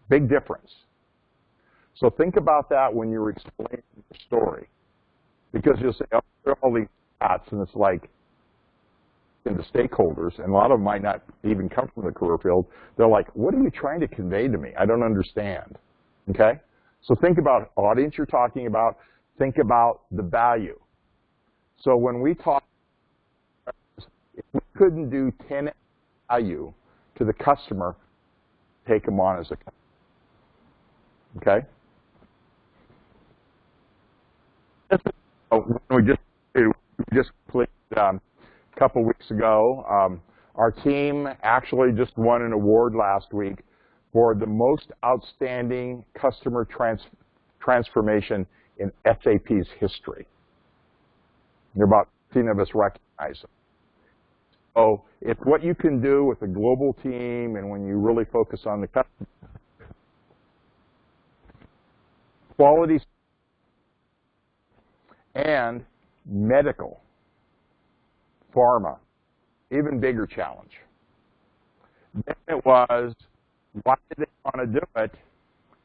Big difference. So think about that when you're explaining your story. Because you'll say, oh, there are all these stats, and it's like, into stakeholders, and a lot of them might not even come from the career field. They're like, what are you trying to convey to me? I don't understand. Okay? So think about audience you're talking about. Think about the value. So when we talk, if we couldn't do 10 value to the customer, take them on as a customer. Okay? We just completed a couple weeks ago. Our team actually just won an award last week for the most outstanding customer transformation in SAP's history. There are about 15 of us recognize it. So it's what you can do with a global team and when you really focus on the customer. Quality and medical, pharma, even bigger challenge. Then it was, why did they want to do it?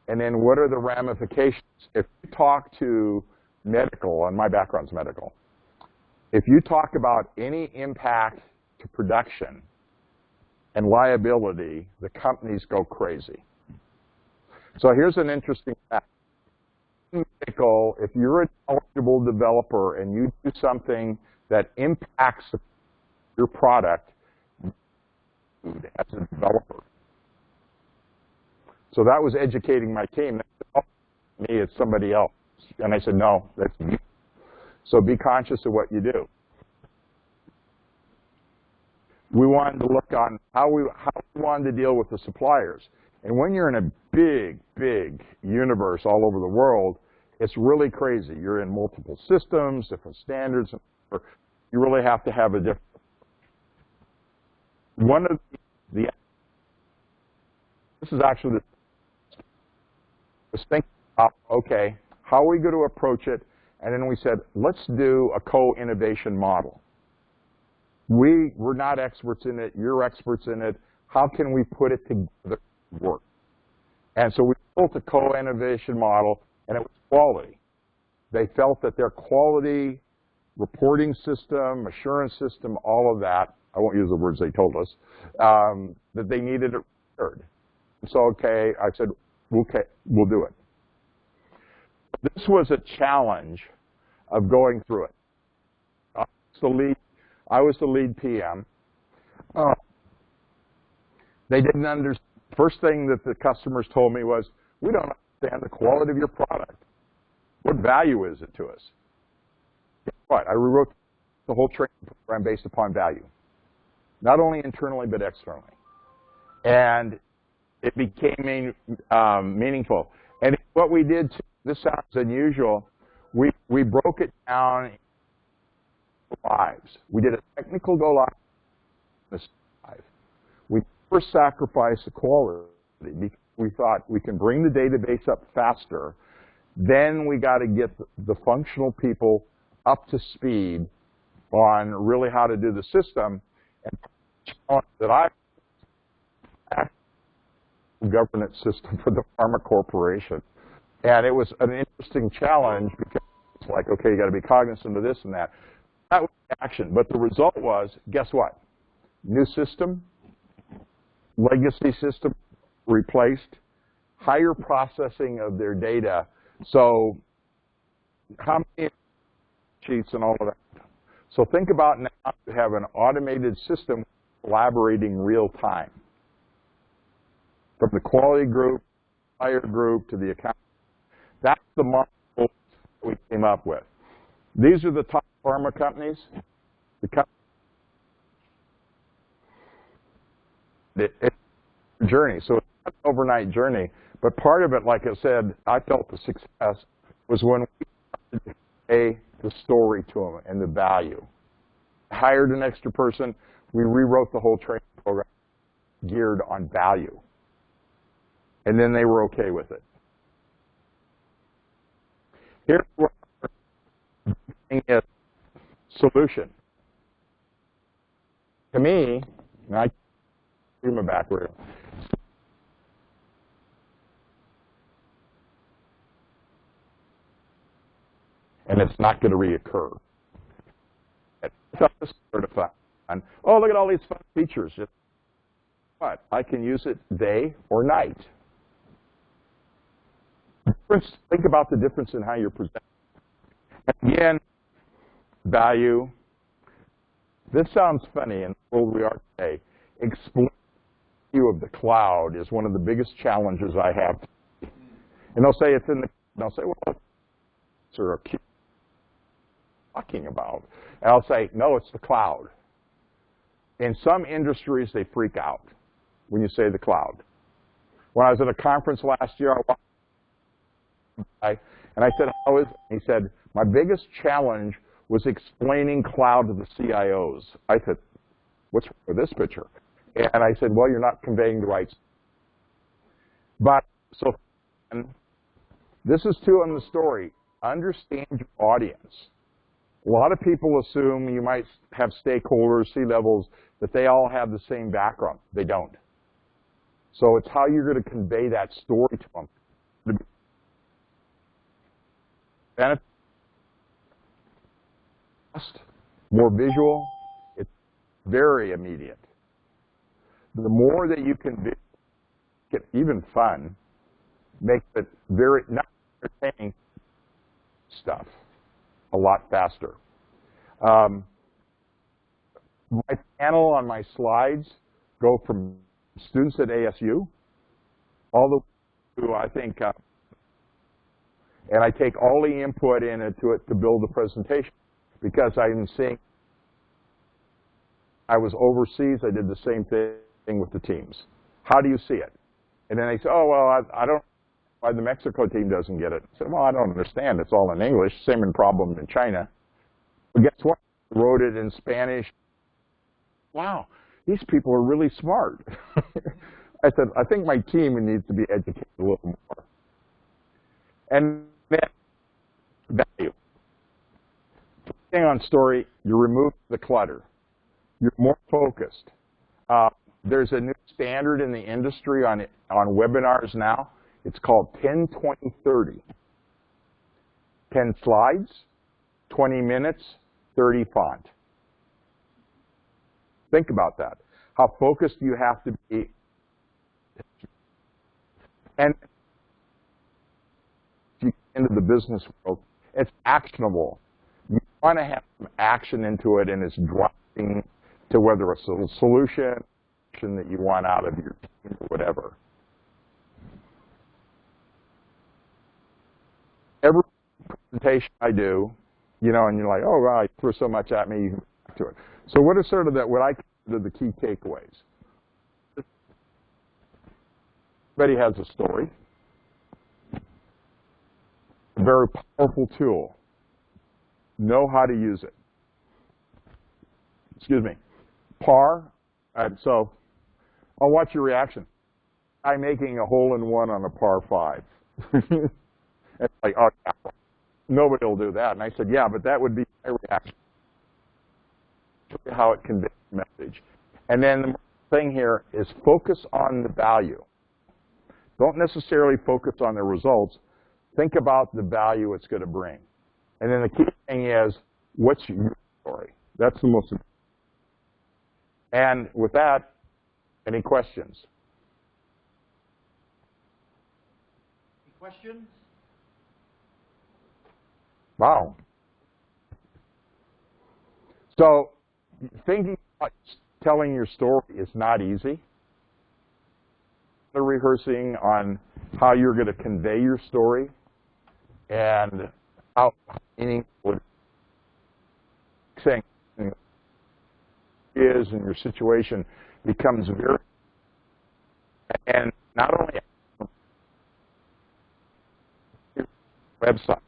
And then what are the ramifications? If you talk to medical, and my background's medical, if you talk about any impact to production and liability, the companies go crazy. So here's an interesting fact. Medical, if you're an eligible developer and you do something that impacts your product as a developer. So that was educating my team. Me, it's somebody else. And I said, no, that's you. So be conscious of what you do. We wanted to look on how we wanted to deal with the suppliers. And when you're in a big, big universe all over the world, it's really crazy. You're in multiple systems, different standards. You really have to have a different. One of the this is actually was thinking about, okay, how are we going to approach it? And then we said, let's do a co-innovation model. We're not experts in it. You're experts in it. How can we put it together to work? And so we built a co-innovation model, and it was quality. They felt that their quality reporting system, assurance system, all of that, I won't use the words they told us, that they needed it repaired. So, okay, I said, okay, we'll do it. This was a challenge of going through it. I was the lead PM. They didn't understand. First thing that the customers told me was, we don't understand the quality of your product. What value is it to us? Guess what? I rewrote the whole training program based upon value. Not only internally, but externally. And it became meaningful. And what we did, this sounds unusual, we broke it down into lives. We did a technical go live. We first sacrificed the quality because we thought we can bring the database up faster. Then we got to get the functional people up to speed on really how to do the system. And that I governance system for the pharma corporation. And it was an interesting challenge because it's like, okay, you got to be cognizant of this and that. That was action. But the result was, guess what? New system, legacy system replaced, higher processing of their data. So how many sheets and all of that? So think about now you have an automated system collaborating real time. From the quality group, higher group, to the account. That's the model we came up with. These are the top pharma companies. It's a journey. So it's not an overnight journey. But part of it, like I said, I felt the success was when we started to say the story to them and the value. Hired an extra person. We rewrote the whole training program geared on value. And then they were okay with it. Here's what is solution. To me, and I threw my back here. And it's not going to reoccur. It's certified. fun. Oh, look at all these fun features. But I can use it day or night. Think about the difference in how you're presenting. Again, value. This sounds funny in the world we are today. Explaining the view of the cloud is one of the biggest challenges I have. And they'll say it's in the, and I'll say, well, sir, what are you talking about? And I'll say, no, it's the cloud. In some industries, they freak out when you say the cloud. When I was at a conference last year, and I said, how is it? He said, my biggest challenge was explaining cloud to the CIOs. I said, what's wrong with this picture? And I said, well, you're not conveying the right. But, so, and this is too in the story. Understand your audience. A lot of people assume you might have stakeholders, C-levels, that they all have the same background. They don't. So it's how you're going to convey that story to them. Benefit, more visual, it's very immediate. The more that you can make it even fun, make it very, not entertaining stuff a lot faster. My panel on my slides go from students at ASU all the way to, I think, and I take all the input into it to build the presentation because I'm seeing, I was overseas, I did the same thing with the teams. How do you see it? And then they say, oh, well, I don't know why the Mexico team doesn't get it. I said, well, I don't understand. It's all in English. Same problem in China. But guess what? I wrote it in Spanish. Wow, these people are really smart. I said, I think my team needs to be educated a little more. And then value. Focusing on story, you remove the clutter. You're more focused. There's a new standard in the industry on webinars now. It's called 10, 20, 30. 10 slides, 20 minutes, 30 font. Think about that. How focused you have to be. And if you get into the business world, it's actionable. You want to have some action into it, and it's driving to whether it's a solution that you want out of your team or whatever. Every presentation I do, you know, and you're like, oh, wow, you threw so much at me, you can go back to it. So what are sort of what I consider the key takeaways? Everybody has a story. A very powerful tool. Know how to use it. Excuse me. PAR, so I'll watch your reaction. I'm making a hole-in-one on a par 5. It's like, oh, yeah, nobody will do that. And I said, yeah, but that would be my reaction. Show you how it conveys the message. And then the thing here is focus on the value. Don't necessarily focus on the results. Think about the value it's going to bring. And then the key thing is, what's your story? That's the most important. And with that, any questions? Any questions? Wow. So thinking about telling your story is not easy. Rehearsing on how you're going to convey your story and how meaning would saying is in your situation becomes very, and not only website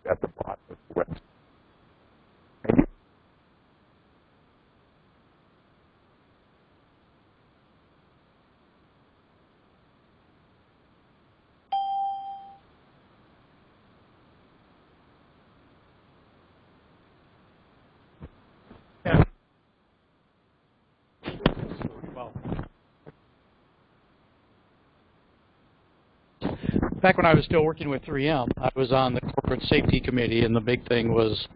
at the bottom of the website. And you, back when I was still working with 3M, I was on the corporate safety committee, and the big thing was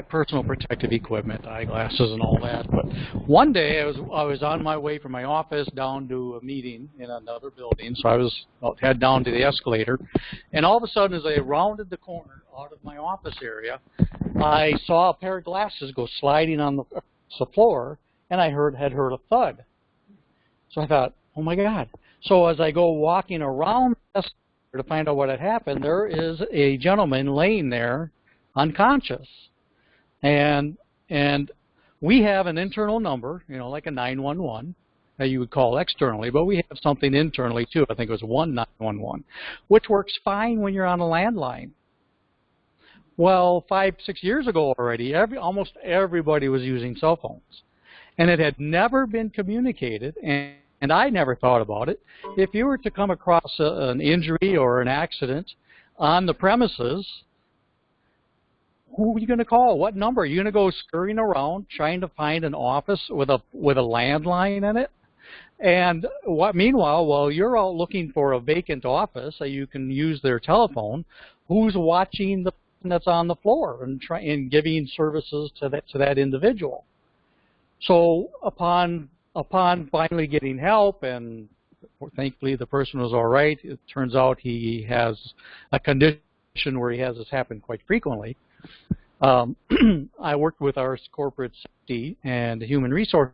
personal protective equipment, eyeglasses, and all that. But one day I was on my way from my office down to a meeting in another building, so I was head down to the escalator, and all of a sudden, as I rounded the corner out of my office area, I saw a pair of glasses go sliding on the floor, and I had heard a thud. So I thought, oh my God! So as I go walking around the escalator to find out what had happened, there is a gentleman laying there unconscious, and we have an internal number, like a 911 that you would call externally, but we have something internally too. I think it was 911, which works fine when you're on a landline. Well, 5-6 years ago already, almost everybody was using cell phones, and it had never been communicated, and I never thought about it. If you were to come across an injury or an accident on the premises, who are you going to call? What number? Are you going to go scurrying around trying to find an office with a landline in it? And meanwhile, while you're out looking for a vacant office so you can use their telephone, who's watching the person that's on the floor and giving services to that individual? So upon finally getting help, and thankfully the person was all right, it turns out he has a condition where he has this happen quite frequently. I worked with our corporate safety and human resources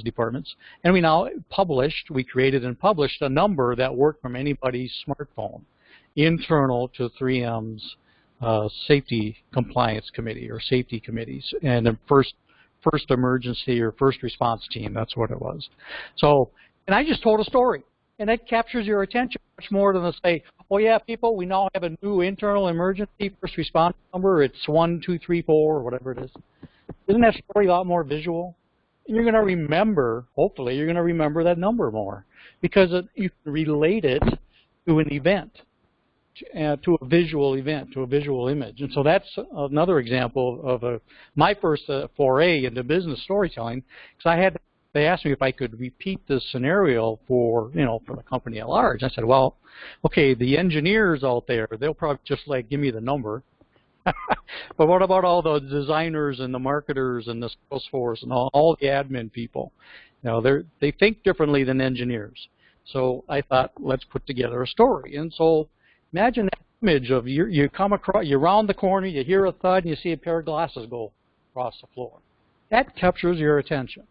departments, and we created and published a number that worked from anybody's smartphone, internal to 3M's safety compliance committee or safety committees, and the first emergency or first response team, that's what it was. So, and I just told a story, and that captures your attention much more than to say, oh yeah, people, we now have a new internal emergency first response number, it's 1234 or whatever it is. Isn't that story a lot more visual? And you're going to remember, hopefully, you're going to remember that number more, because you can relate it to an event, to a visual event, to a visual image. And so that's another example of my first foray into business storytelling, because they asked me if I could repeat this scenario for the company at large. I said, well, okay, the engineers out there, they'll probably just give me the number. But what about all the designers and the marketers and the sales force and all the admin people? They think differently than engineers. So I thought, let's put together a story. And so imagine that image of you come across, you round the corner, you hear a thud, and you see a pair of glasses go across the floor. That captures your attention.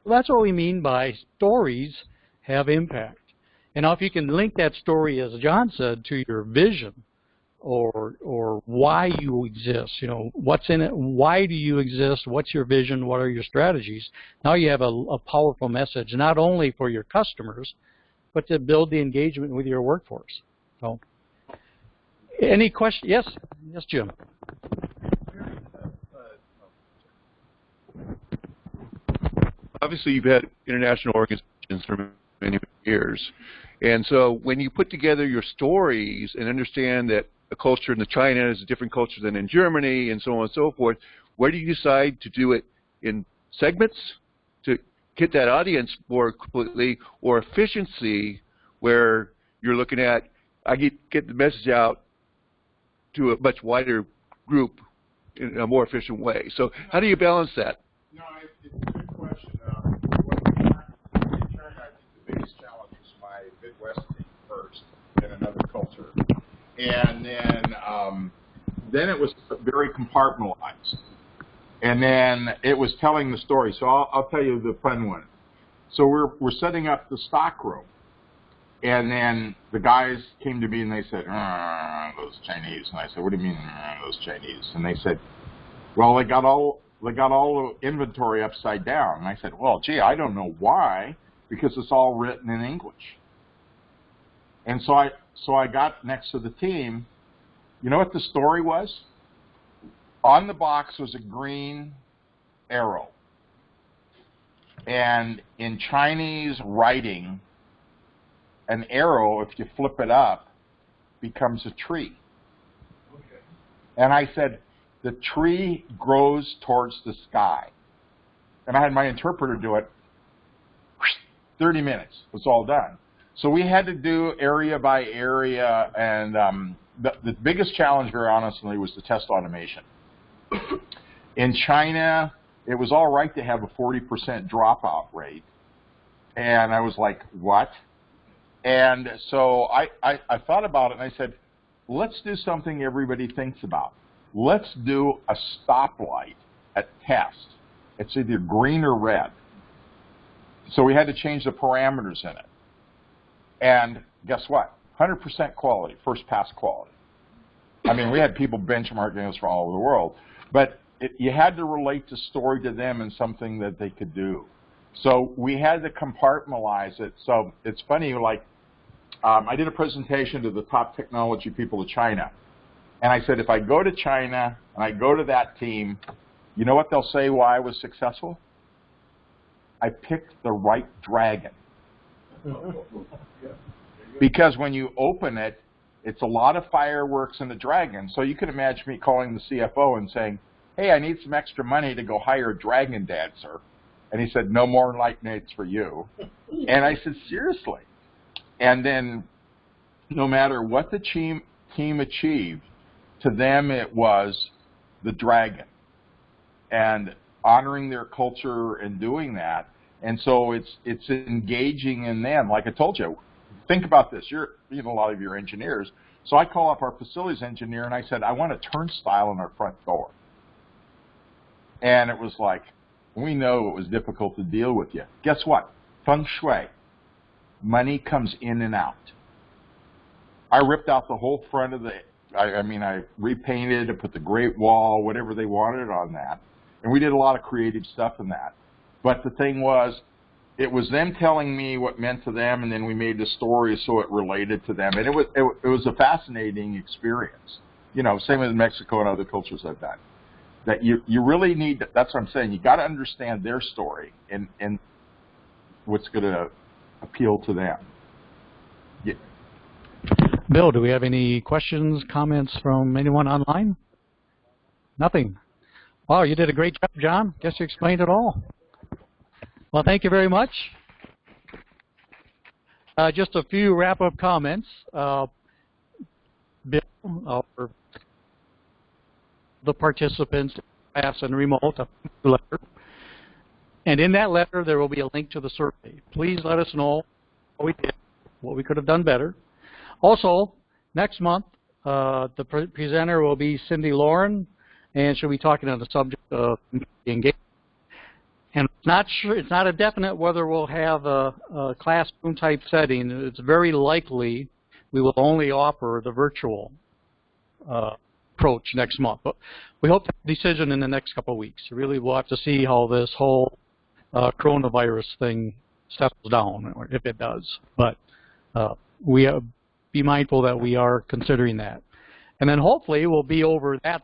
Well, that's what we mean by stories have impact. And now if you can link that story, as John said, to your vision or why you exist, what's in it, why do you exist, what's your vision, what are your strategies, now you have a powerful message, not only for your customers, but to build the engagement with your workforce. So, any questions? Yes, Jim. Obviously, you've had international organizations for many years. And so when you put together your stories and understand that a culture in China is a different culture than in Germany and so on and so forth, where do you decide to do it in segments to get that audience more completely, or efficiency where you're looking at, I get the message out to a much wider group in a more efficient way. So how do you balance that? No, it's a good question. In China, I think the biggest challenge was my Midwest team first, in another culture, and then it was very compartmentalized, and then it was telling the story. So I'll tell you the fun one. So we're setting up the stock room, and then the guys came to me and they said, "Those Chinese," and I said, "What do you mean, those Chinese?" And they said, "Well, they got all the inventory upside down." And I said, well, gee, I don't know why, because it's all written in English. And so I got next to the team. You know what the story was? On the box was a green arrow. And in Chinese writing, an arrow, if you flip it up, becomes a tree. Okay. And I said, the tree grows towards the sky. And I had my interpreter do it. 30 minutes was all done. So we had to do area by area, and the biggest challenge, very honestly, was the test automation. In China, it was all right to have a 40% dropout rate. And I was like, what? And so I thought about it, and I said, let's do something everybody thinks about. Let's do a stoplight at test. It's either green or red. So we had to change the parameters in it. And guess what? 100% quality, first pass quality. I mean, we had people benchmarking us from all over the world. But you had to relate the story to them in something that they could do. So we had to compartmentalize it. So it's funny, like, I did a presentation to the top technology people of China. And I said, if I go to China and I go to that team, you know what they'll say why I was successful? I picked the right dragon. Because when you open it, it's a lot of fireworks and a dragon. So you can imagine me calling the CFO and saying, hey, I need some extra money to go hire a dragon dancer. And he said, no more lightnights for you. And I said, seriously? And then no matter what the team achieved, to them it was the dragon. And honoring their culture and doing that. And so it's engaging in them. Like I told you, think about this. A lot of your engineers. So I call up our facilities engineer and I said, I want a turnstile in our front door. And it was like, we know it was difficult to deal with you. Guess what? Feng Shui. Money comes in and out. I ripped out the whole front of I repainted, I put the Great Wall, whatever they wanted on that. And we did a lot of creative stuff in that. But the thing was, it was them telling me what meant to them, and then we made the story so it related to them. And it was a fascinating experience. Same with Mexico and other cultures I've done. That you really need, that's what I'm saying, you got to understand their story and what's going to appeal to them. Yeah. Bill, do we have any questions, comments from anyone online? Nothing. Wow, you did a great job, John. Guess you explained it all. Well, thank you very much. Just a few wrap-up comments. Bill, the participants, class and remote, a letter. And in that letter, there will be a link to the survey. Please let us know what we did, what we could have done better. Also, next month, the presenter will be Cindy Lauren, and she'll be talking on the subject of engagement. And it's not a definite whether we'll have a classroom type setting. It's very likely we will only offer the virtual approach next month. But we hope to have a decision in the next couple of weeks. Really, we'll have to see how this whole coronavirus thing settles down, or if it does. But we be mindful that we are considering that. And then hopefully we'll be over that.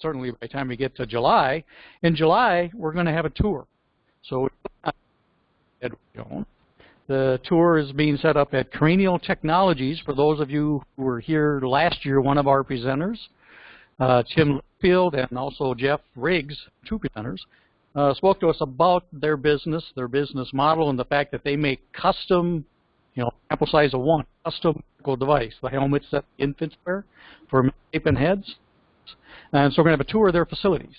Certainly by the time we get to July. In July, we're going to have a tour. So the tour is being set up at Cranial Technologies. For those of you who were here last year, one of our presenters, Tim Field and also Jeff Riggs, two presenters, spoke to us about their business model, and the fact that they make custom, sample size of one, custom medical device, the helmets that infants wear for misshapen heads. And so we're going to have a tour of their facilities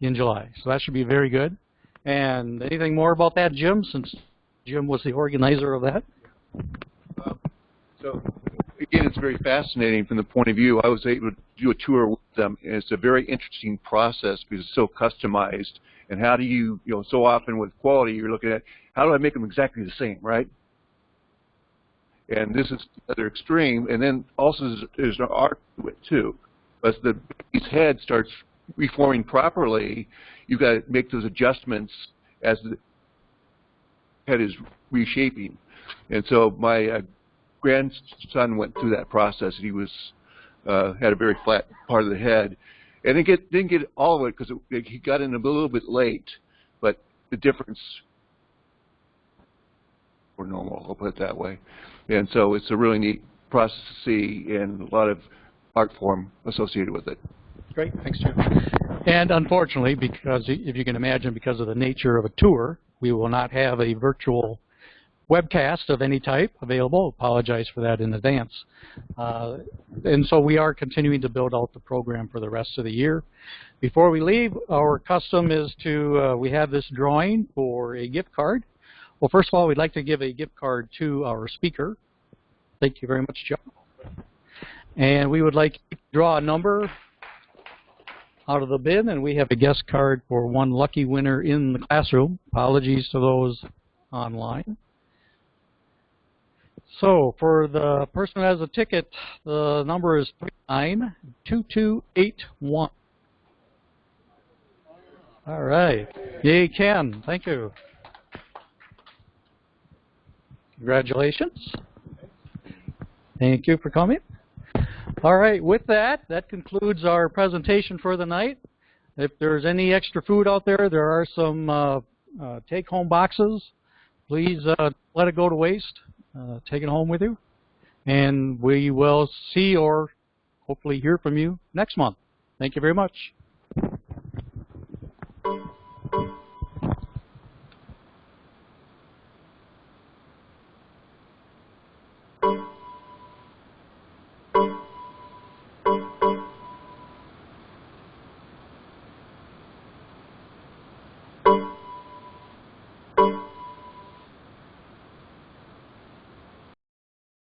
in July. So that should be very good. And anything more about that, Jim, since Jim was the organizer of that? So, again, it's very fascinating from the point of view. I was able to do a tour with them, and it's a very interesting process because it's so customized. And how do you, so often with quality, you're looking at, how do I make them exactly the same, right? And this is the other extreme. And then also there's an art to it, too. As the baby's head starts reforming properly, you've got to make those adjustments as the head is reshaping. And so my grandson went through that process. He was had a very flat part of the head, and didn't get all of it because he got in a little bit late. But the difference were normal. I'll put it that way. And so it's a really neat process to see, and a lot of art form associated with it. Great, thanks, Jim. And unfortunately, because if you can imagine, because of the nature of a tour, we will not have a virtual webcast of any type available. Apologize for that in advance. And so we are continuing to build out the program for the rest of the year. Before we leave, our custom is to, we have this drawing for a gift card. Well, first of all, we'd like to give a gift card to our speaker. Thank you very much, Joe. And we would like to draw a number out of the bin, and we have a guest card for one lucky winner in the classroom. Apologies to those online. So for the person who has a ticket, the number is 392281. All right. Yay, Ken. Thank you. Congratulations. Thank you for coming. All right, with that, that concludes our presentation for the night. If there's any extra food out there, there are some take-home boxes. Please let it go to waste. Take it home with you. And we will see or hopefully hear from you next month. Thank you very much.